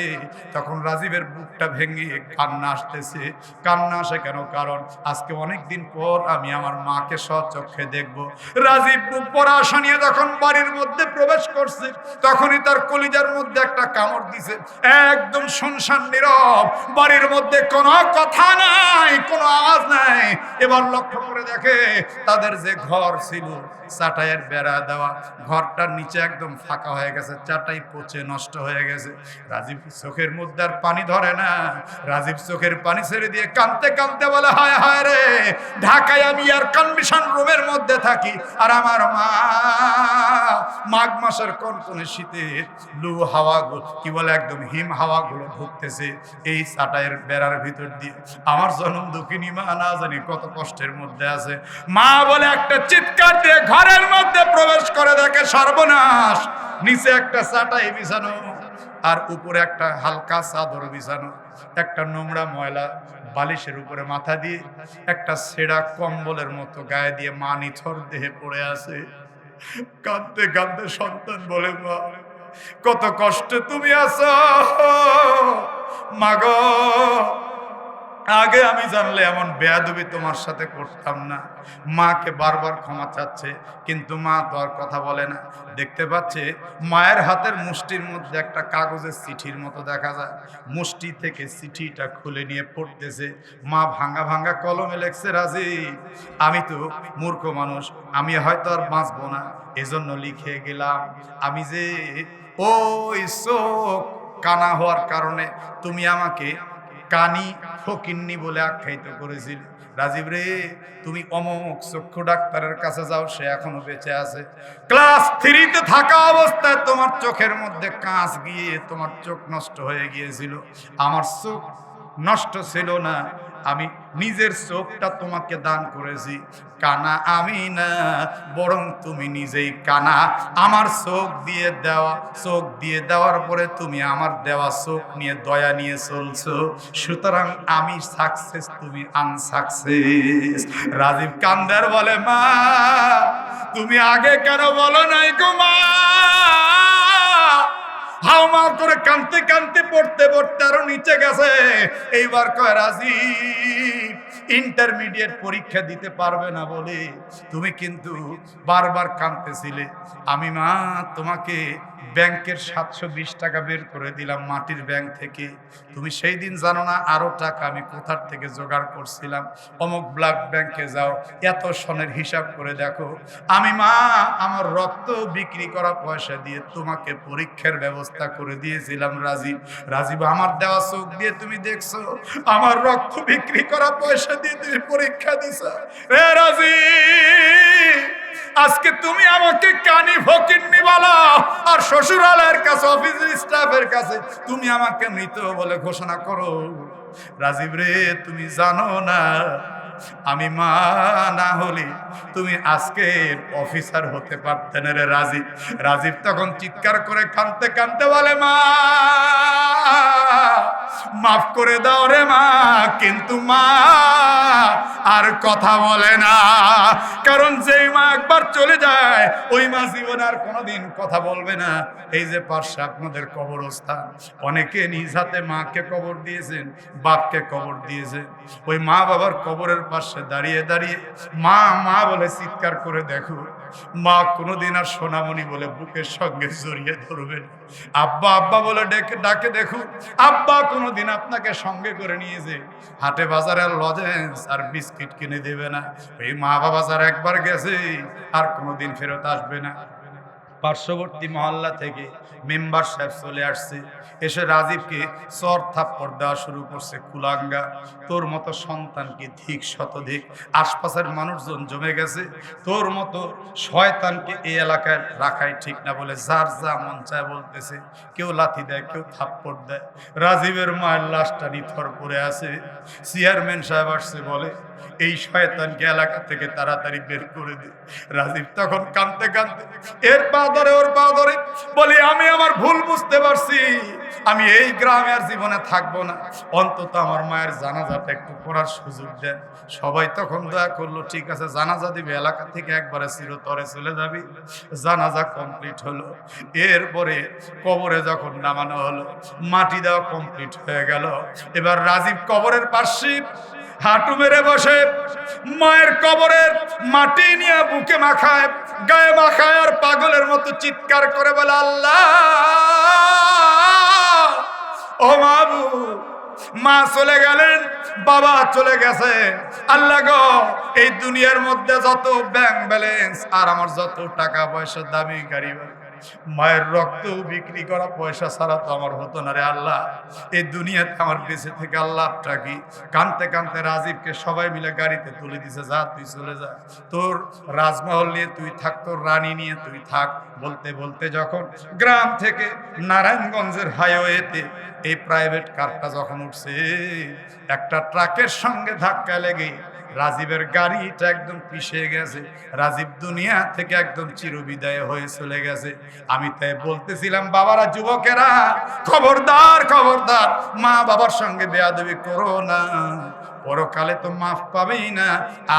তখন রাজীবের বুকটা ভেঙে কান্না আসতেছে। কান্না আসে কেন? কারণ আজকে অনেক দিন পর আমি আমার মাকে সচক্ষে দেখব। রাজীব বুক পড়া আশা নিয়ে যখন বাড়ির মধ্যে প্রবেশ করছে, তখনই তার কলিজার মধ্যে একটা কামড় দিছে। একদম শুনশান নীরব, বাড়ির মধ্যে কোনো কথা নাই, কোনো আওয়াজ নাই। এবার লক্ষ্য করে দেখে তাদের যে ঘর ছিল, চাটাইয়ের বেড়া দেওয়া, ঘরটার নিচে একদম ফাঁকা হয়ে গেছে, চাটাই পচে নষ্ট হয়ে গেছে। রাজীব চোখের মধ্যে আর পানি ধরে না, রাজীব চোখের পানি ছেড়ে দিয়ে কাঁদতে কাঁদতে বলে, হায় হায় রে, ঢাকায় আমি আর কন্ডিশন রুমের মধ্যে থাকি, আর আমার মা মাঘ মাসের কনকনে শীতে লু হাওয়া, কি বলে একদম হিম হাওয়াগুলো ঢুকতেছে এই চাটাইয়ের বেড়ার ভিতর দিয়ে। আমার জনম দুঃখিনী মা না জানি কত কষ্টের মধ্যে আছে। মা বলে একটা চিৎকার দিয়ে ঘরের মধ্যে প্রবেশ করে দেখে সর্বনাশ, নিচে একটা চাটাই বিছানো আর উপরে একটা হালকা চাদর বিছানো, একটা নোংরা ময়লা বালিশের উপরে মাথা দিয়ে, একটা ছেঁড়া কম্বলের মতো গায়ে দিয়ে মা নিথর দেহে পড়ে আছে। কাঁদতে কাঁদতে সন্তান বলে, মা কত কষ্টে তুমি আছো মাগো, আগে আমি জানলে এমন বেয়াদবি তোমার সাথে করতাম না। মাকে বারবার ক্ষমা চাচ্ছে, কিন্তু মা তো আর কথা বলে না। দেখতে পাচ্ছে মায়ের হাতের মুষ্টির মধ্যে একটা কাগজের চিঠির মতো দেখা যায়, মুষ্টি থেকে চিঠিটা খুলে নিয়ে পড়তেছে। মা ভাঙা ভাঙা কলমে লেখছে, রাজীব আমি তো মূর্খ মানুষ, আমি হয়তো আর বাঁচবো না, এজন্য লিখে গেলাম আমি যে ওই চোখ কানা হওয়ার কারণে তুমি আমাকে কানি ফকিন্নি বলে আখ্যায়িত করেছিল। রাজীব রে, তুমি অমুক চক্ষু ডাক্তারের কাছে যাও, সে এখনো বেঁচে আছে। ক্লাস 3-তে থাকা অবস্থায় তোমার চোখের মধ্যে কাঁচ গিয়ে তোমার চোখ নষ্ট হয়ে গিয়েছিল। আমার চোখ নষ্ট ছিল না, আমি নিজের চোখটা তোমাকে দান করেছি। কানা আমি না, বরং তুমি নিজেই কানা। আমার চোখ দিয়ে দেওয়ার পরে তুমি আমার দেওয়া চোখ নিয়ে দয়া নিয়ে চলছো, সুতরাং আমি সাকসেস, তুমি আনসাকসেস। রাজীব কান্দার বলে, মা তুমি আগে কেন বলো নাই গো মা? হাওমা করে কানতে কানতে পড়তে পড়তে আরো নিচে গেছে। এইবার কয়, রাজীব ইন্টারমিডিয়েট পরীক্ষা দিতে পারবে না বলে তুমি কিন্তু বারবার কাঁদতেছিলে। আমি মা তোমাকে ব্যাংকের 720 টাকা বের করে দিলাম মাটির ব্যাংক থেকে। তুমি সেই দিন জানো না আরো টাকা আমি কোথার থেকে জোগাড় করছিলাম। অমুক ব্লাড ব্যাংকে যাও, এত সনের হিসাব করে দেখো। আমি মা আমার রক্ত বিক্রি করা পয়সা দিয়ে তোমাকে পরীক্ষার ব্যবস্থা করে দিয়েছিলাম। রাজীব আমার দেওয়া চোখ দিয়ে তুমি দেখছো, আমার রক্ত বিক্রি করা পয়সা দিয়ে তুমি পরীক্ষা দিছো। রে রাজীব, আজকে তুমি আমাকে কানি ফকিন্নি বলো, আর শ্বশুরালয়ের কাছে অফিসের স্টাফের কাছে তুমি আমাকে মৃত বলে ঘোষণা করো। রাজীব রে, তুমি জানো না আমি মা না হলে তুমি আজকে অফিসার হতে পারতে না রে রাজীব তখন চিৎকার করে কাঁদতে কাঁদতে বলে, মা মাফ করে দাও রে মা। কিন্তু মা আর কথা বলে না, কারণ যেই মা একবার চলে যায় ওই মা জীবনে আর কোনোদিন কথা বলবে না। এই যে পাশে আপনাদের কবরস্থান, অনেকে নিজ হাতে মাকে কবর দিয়েছেন, বাপকে কবর দিয়েছেন। ওই মা বাবার কবরের পাশে দাঁড়িয়ে দাঁড়িয়ে মা মা বলে চিৎকার করে দেখো, মা কোনোদিন আর সোনামণি বলে বুকের সঙ্গে জড়িয়ে ধরবেন। আব্বা আব্বা বলে ডাকে দেখো, আব্বা কোনোদিন আপনাকে সঙ্গে করে নিয়েছে হাটে বাজারে লজেন্স আর বিস্কিট কিনে দেবে না। এই মা বাবা যারা একবার গেছে আর কোনোদিন ফেরত আসবে না। পার্শ্ববর্তী মহল্লা থেকে মেম্বার সাহেব চলে আসছে, এসে রাজীবকে চর থাপ্পড় দেওয়া শুরু করছে। কুলাঙ্গা, তোর মতো সন্তানকে ধিক শতধিক, আশপাশের মানুষজন জমে গেছে, তোর মতো শয়তানকে এই এলাকায় রাখাই ঠিক না বলে যার যা মন চায় বলতেছে। কেউ লাথি দেয়, কেউ থাপ্পড় দেয়। রাজীবের মায়ের লাশটা নিথর পড়ে আছে। চেয়ারম্যান সাহেব আসছে, বলে এই শয়তানকে এলাকা থেকে তাড়াতাড়ি বের করে দে। রাজীব তখন কাঁদতে কাঁদতে এর পা ধরে ওর পা ধরে বলি, আমি আমার ভুল বুঝতে পারছি, আমি এই গ্রামে আর জীবনে থাকবো না, অন্তত আমার মায়ের জানাজাটা একটু পড়ার সুযোগ দেন। সবাই তখন দয়া করলো, ঠিক আছে জানাজা দিবে, এলাকা থেকে একবারে চিরতরে চলে যাবি। জানাজা কমপ্লিট হলো। এরপরে কবরে যখন নামানো হলো, মাটি দেওয়া কমপ্লিট হয়ে গেল। এবার রাজীব কবরের পাশে হাঁটু মেরে বসে মায়ের কবরের মাটি নিয়ে বুকে মাখায়, গায়ে মাখায়, আর পাগলের মতো চিৎকার করে বলে, আল্লাহ ও মাবুদ, মা চলে গেলেন, বাবা চলে গেছে। আল্লাহ গো, এই দুনিয়ার মধ্যে যত ব্যাংক ব্যালেন্স আর আমার যত টাকা পয়সা, দামি গাড়ি বাড়ি, মায়ের রক্ত বিক্রি করা পয়সা ছাড়া তো আমার হতো না রে আল্লাহ। এই দুনিয়াতে আমার বেঁচে থেকে আল্লাহটা কি। কানতে কানতে রাজীবকে সবাই মিলে গাড়িতে তুলে দিছে, যা তুই চলে যা, তোর রাজমহল নিয়ে তুই থাক, তোর রানী নিয়ে তুই থাক। বলতে বলতে যখন গ্রাম থেকে নারায়ণগঞ্জের হাইওয়েতে এই প্রাইভেট কারটা যখন উঠছে, একটা ট্রাকের সঙ্গে ধাক্কা লেগে রাজীবের গাড়িটা একদম পিছিয়ে গেছে। রাজীব দুনিয়া থেকে একদম চিরবিদায় হয়ে চলে গেছে। আমি তাই বলতেছিলাম, বাবারা, যুবকেরা, খবরদার খবরদার, মা বাবার সঙ্গে বেয়াদবি করো না। পরকালে তো মাফ পাবেই না,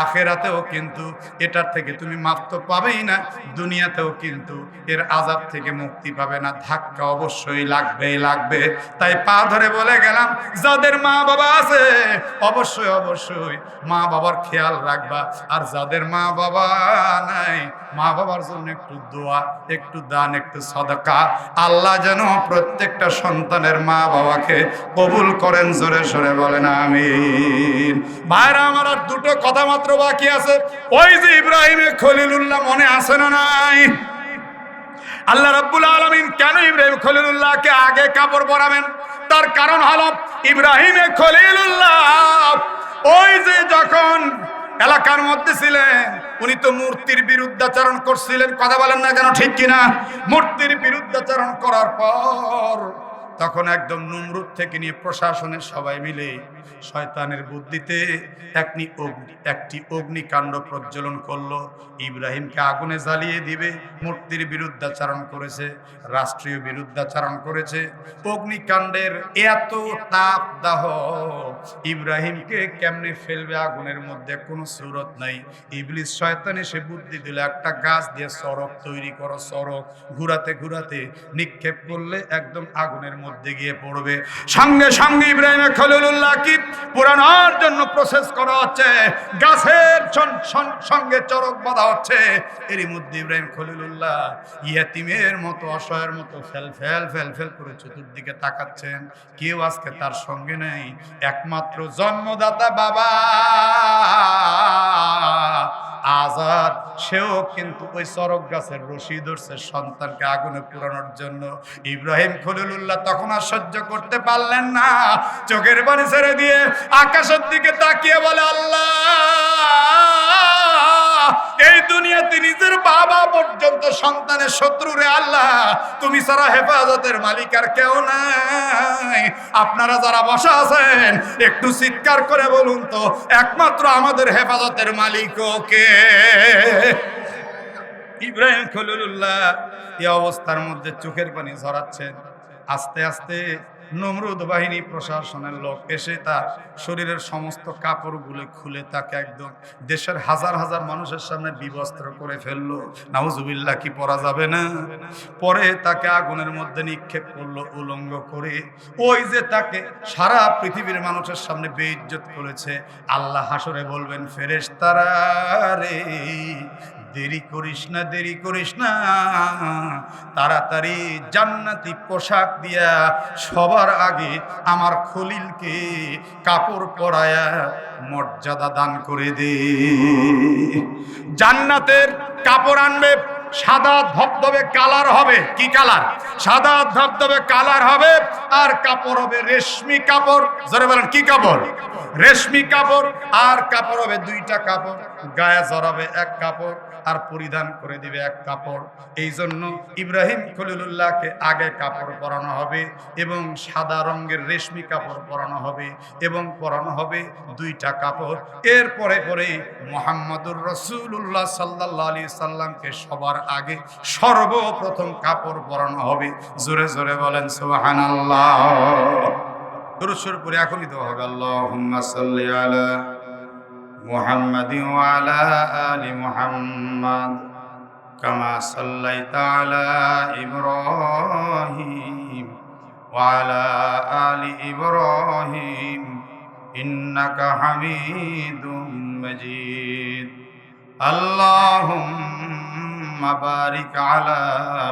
আখেরাতেও কিন্তু এটার থেকে তুমি মাফ তো পাবেই না, দুনিয়াতেও কিন্তু এর আযাব থেকে মুক্তি পাবে না। ধাক্কা অবশ্যই লাগবেই লাগবে। তাই পা ধরে বলে গেলাম, যাদের মা বাবা আছে অবশ্যই অবশ্যই মা বাবার খেয়াল রাখবা। আর যাদের মা বাবা নাই, মা বাবার জন্য একটু দোয়া, একটু দান, একটু সাদাকা। আল্লাহ যেন প্রত্যেকটা সন্তানের মা বাবাকে কবুল করেন। জোরে সরে বলেন আমিন। ভাইরা আমার, আর দুটো কথা মাত্র বাকি আছে। ওই যে ইব্রাহিমে খলিলুল্লাহ মনে আছে না নাই? আল্লাহ রাব্বুল আলামিন কেন ইব্রাহিম খলিলুল্লাহকে আগে কাপড় পরাবেন? তার কারণ হলো, ইব্রাহিমে খলিলুল্লাহ ওই যে যখন এলাকার মধ্যে ছিলেন, উনি তো মূর্তির বিরুদ্ধাচরণ করছিলেন। কথা বলেন না কেন, ঠিক কিনা? মূর্তির বিরুদ্ধাচরণ করার পর তখন একদম নমরুদ থেকে নিয়ে প্রশাসনের সবাই মিলে শয়তানের বুদ্ধিতে একটি অগ্নিকাণ্ড প্রজ্বলন করলো। ইব্রাহিমকে আগুনে জ্বালিয়ে দিবে। মূর্তির বিরুদ্ধাচরণ করেছে, রাষ্ট্রীয় বিরুদ্ধাচরণ করেছে। অগ্নিকাণ্ডের এত তাপ দাহ, ইব্রাহিমকে কেমনে ফেলবে আগুনের মধ্যে কোনো সুরত নাই। ইবলিস শয়তান এসে বুদ্ধি দিল, একটা গাছ দিয়ে সড়ক তৈরি করো, সড়ক ঘুরাতে ঘুরাতে নিক্ষেপ করলে একদম আগুনের মধ্যে গিয়ে পড়বে। সঙ্গে সঙ্গে ইব্রাহিম খলিলুল্লাহ কি পুরানোর জন্য প্রসেস করা হচ্ছে, গাছের সঙ্গে চরক বাঁধা হচ্ছে। এরই মধ্যে ইব্রাহিম খলিলুল্লাহ ইয়াতিমের মতো, অসহায়ের মতো ফেল ফেল ফেল ফেল করে চতুর্দিকে তাকাচ্ছেন। কেউ আজকে তার সঙ্গে নেই, একমাত্র জন্মদাতা বাবা আজাদ, সেও কিন্তু ওই চরক গাছের রশি ধরছে সন্তানকে আগুনে পুরানোর জন্য। ইব্রাহিম খলিলুল্লাহ তখন আর সহ্য করতে পারলেন না, চোখের পানি ছেড়ে দিয়ে আকাশের দিকে তাকিয়ে বলে, আল্লাহ, এই দুনিয়াতে নিজের বাবা পর্যন্ত সন্তানের শত্রু রে আল্লাহ, তুমি ছাড়া হেফাজতের মালিক আর কেউ নাই। আপনারা যারা বসা আছেন একটু চিৎকার করে বলুন তো, একমাত্র আমাদের হেফাজতের মালিক কে? ইব্রাহিম খলিলুল্লাহ এই অবস্থার মধ্যে চোখের পানি ঝরাচ্ছেন। আস্তে আস্তে নমরুদ বাহিনী, প্রশাসনের লোক এসে তার শরীরের সমস্ত কাপড়গুলো খুলে তাকে একদম দেশের হাজার হাজার মানুষের সামনে বিবস্ত্র করে ফেললো। নাউজুবিল্লাহ, কি পরা যাবে না? পরে তাকে আগুনের মধ্যে নিক্ষেপ করলো উলঙ্গ করে। ওই যে তাকে সারা পৃথিবীর মানুষের সামনে বেইজ্জত করেছে, আল্লাহ হাসরে বলবেন, ফেরেশতারা রে, দেরি করিস না, দেরি করিস না, তাড়াতাড়ি জান্নাতি পোশাক দিয়া সবার আগে আমার খলিলকে কাপড় পরায়া মর্যাদা দান করে দে। জান্নাতের কাপড় আনবে, সাদা ধবধবে কালার হবে। কি কালার? সাদা ধবধবে কালার হবে। আর কাপড় হবে রেশমি কাপড়। জোরে বলেন, কি কাপড়? রেশমি কাপড়। আর কাপড় হবে দুইটা কাপড়, গায়ে জড়াবে এক কাপড় আর পরিধান করে দিবে এক কাপড়। এই জন্য ইব্রাহিম খলিলুল্লাহকে আগে কাপড় পরানো হবে এবং সাদা রঙের রেশমি কাপড় পরানো হবে এবং পরানো হবে দুইটা কাপড়। এরপরে পরে মুহাম্মদুর রাসূলুল্লাহ সাল্লাল্লাহু আলাইহি সাল্লামকে সবার আগে সর্বপ্রথম কাপড় পরানো হবে। জোরে জোরে বলেন সুবহানাল্লাহ। দরুদ শরীফ পড়ে এখনই তো হবে, আল্লাহুম্মা সাল্লি আলা মুহাম্মাদি ওয়া আলা আলি মুহাম্মাদ কামা সাল্লাইতা আলা ইব্রাহিম ওয়া আলা আলি ইব্রাহিম ইন্নাকা হামিদুম মাজিদ। আল্লাহুম্মা বারিক আলা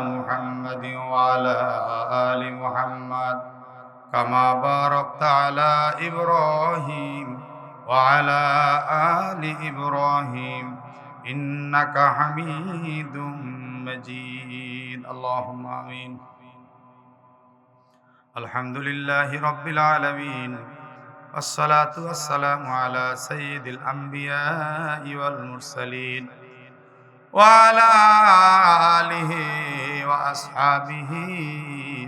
মুহাম্মাদি ওয়া আলা আলি মুহাম্মাদ كما باركت على إبراهيم وعلى آل إبراهيم إنك حميد مجيد اللهم آمين الحمد لله رب العالمين والصلاة والسلام على سيد الأنبياء والمرسلين وعلى آله وأصحابه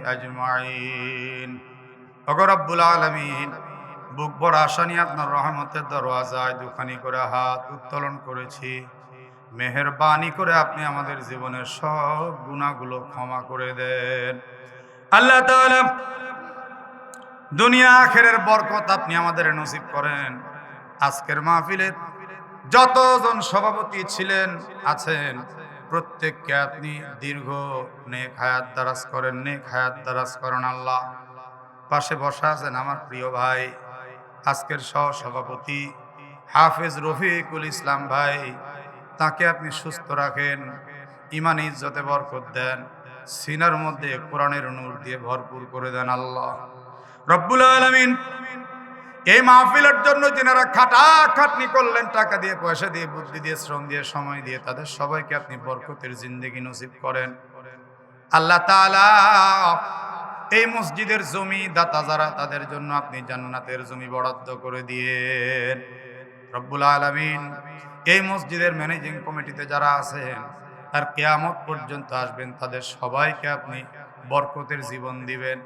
أجمعين ওগো রব্বুল আলামিন বুক ভরা আশা নিয়ে আপনার রহমতের দরওয়াজায় দুখানি করে হাত উত্তোলন করেছি মেহেরবানি করে আপনি আমাদের জীবনের সব গুনাহগুলো ক্ষমা করে দেন আল্লাহ তাআলা দুনিয়া আখিরাতের বরকত আপনি আমাদের নসিব করেন আজকের মাহফিলের যতজন সভাপতি ছিলেন আছেন প্রত্যেককে আপনি দীর্ঘ নেক হায়াত দারাজ করেন নেক হায়াত দারাজ করেন আল্লাহ পাশে বসা আছেন আমার প্রিয় ভাই আজকের সহ সভাপতি হাফেজ রফিকুল ইসলাম ভাই তাকে আপনি সুস্থ রাখেন ঈমান ইজ্জতে বরকত দেন সিনার মধ্যে কোরআনের নূর দিয়ে ভরপুর করে দেন আল্লাহ রব্বুল আলামিন এই মাহফিলের জন্য যারা খাটাখাটনি করলেন টাকা দিয়ে পয়সা দিয়ে বুদ্ধি দিয়ে শ্রম দিয়ে সময় দিয়ে তাদের সবাইকে আপনি বরকতের জিন্দেগি নসিব করেন আল্লাহ তাআলা এই মসজিদের জমি দাতা যারা তাদের জন্য আপনি জান্নাতের জমি বরাদ্দ করে দিয়েন রব্বুল আলামিন এই মসজিদের ম্যানেজিং কমিটিতে যারা আছেন আর কিয়ামত পর্যন্ত আসবেন তাদের সবাইকে আপনি বরকতের জীবন দিবেন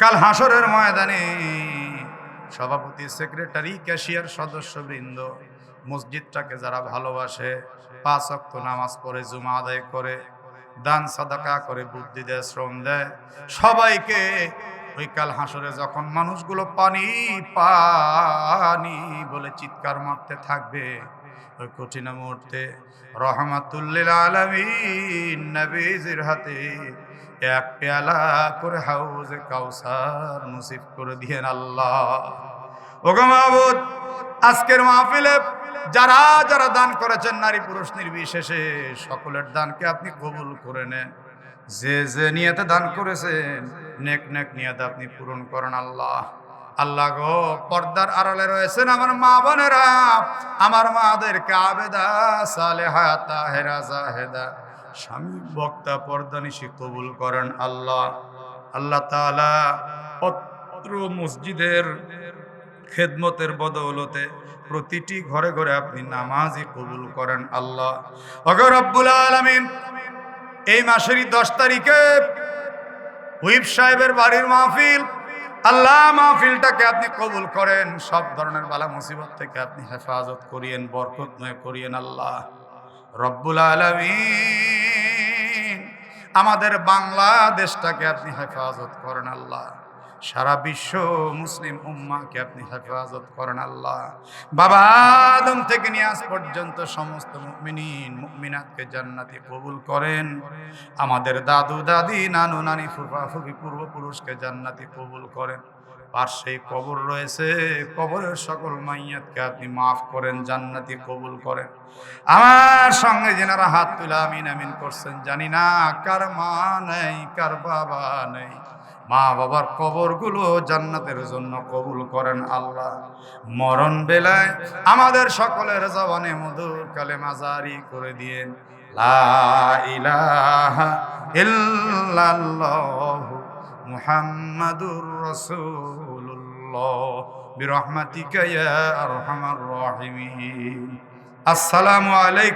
কাল হাসরের ময়দানে সভাপতি সেক্রেটারি ক্যাশিয়ার সদস্যবৃন্দ মসজিদটাকে যারা ভালোবাসে 5 ওয়াক্ত নামাজ পড়ে জুমা আদায় করে দান সাদাকা করে বুদ্ধি দেয় শ্রম দেয় সবাইকে ওই কাল হাসরে যখন মানুষগুলো পানি পানি বলে চিৎকার মারতে থাকবে ওই কঠিন মুহূর্তে রহমাতুল লিল আলামিন নবীজির হাতে এক পেয়ালা করে হাউজে কাউসার নসিব করে দিয়েন আল্লাহ ওগো মাবুদ আজকের মাহফিলে যারা যারা দান করেছেন নারী পুরুষ নির্বিশেষে সকলের দানকে আপনি কবুল করে নেন যে যে নিয়তে দান করেছেন নেক নেক নিয়ত আপনি পূরণ করেন আল্লাহ আল্লাহ গো পর্দার আড়ালে রয়েছেন আমার মা বোনেরা আমার মাদেরকে আবেদা সালেহা তাহেরা জাহেদা স্বামী বক্তা পর্দানিশী কবুল করেন আল্লাহ আল্লাহ তাআলা পত্র মসজিদের খেদমতের বদৌলতে প্রতিটি ঘরে ঘরে আপনি নামাজই কবুল করেন আল্লাহ ওগো রব্বুল আলামিন এই মাসেরই 10 তারিখে হুইপ সাহেবের বাড়ির মাহফিল আল্লাহ মাহফিলটাকে আপনি কবুল করেন সব ধরনের বালা মুসিবত থেকে আপনি হেফাজত করিয়েন বরকতময় করিয়েন আল্লাহ রব্বুল আলামিন আমাদের বাংলাদেশটাকে আপনি হেফাজত করেন আল্লাহ সারা বিশ্ব মুসলিম উম্মাহকে আপনি হেফাজত করেন আল্লাহ বাবা আদম থেকে নিয়ে আজ পর্যন্ত সমস্ত মুমিনিন মুমিনাতকে জান্নাতে কবুল করেন আমাদের দাদু দাদি নানু নানি ফুফা ফুফি পূর্বপুরুষকে জান্নাতে কবুল করেন পাশেই কবর রয়েছে কবরের সকল মাইয়াতকে আপনি মাফ করেন জান্নাতে কবুল করেন আমার সঙ্গে যেনারা হাত তুলে আমিন আমিন করছেন জানি না কার মা নেই কার বাবা নেই মা বাবার কবরগুলো জান্নাতের জন্য কবুল করেন আল্লাহ মরণ বেলায় আমাদের সকলের জবানে মধুর কালেমা জারি করে দিয়েন লা ইলাহা ইল্লাল্লাহ মুহাম্মাদুর রাসূলুল্লাহ বিরহমাতিকা ইয়া আরহামার রাহিমিন আসসালামু আলাইকুম।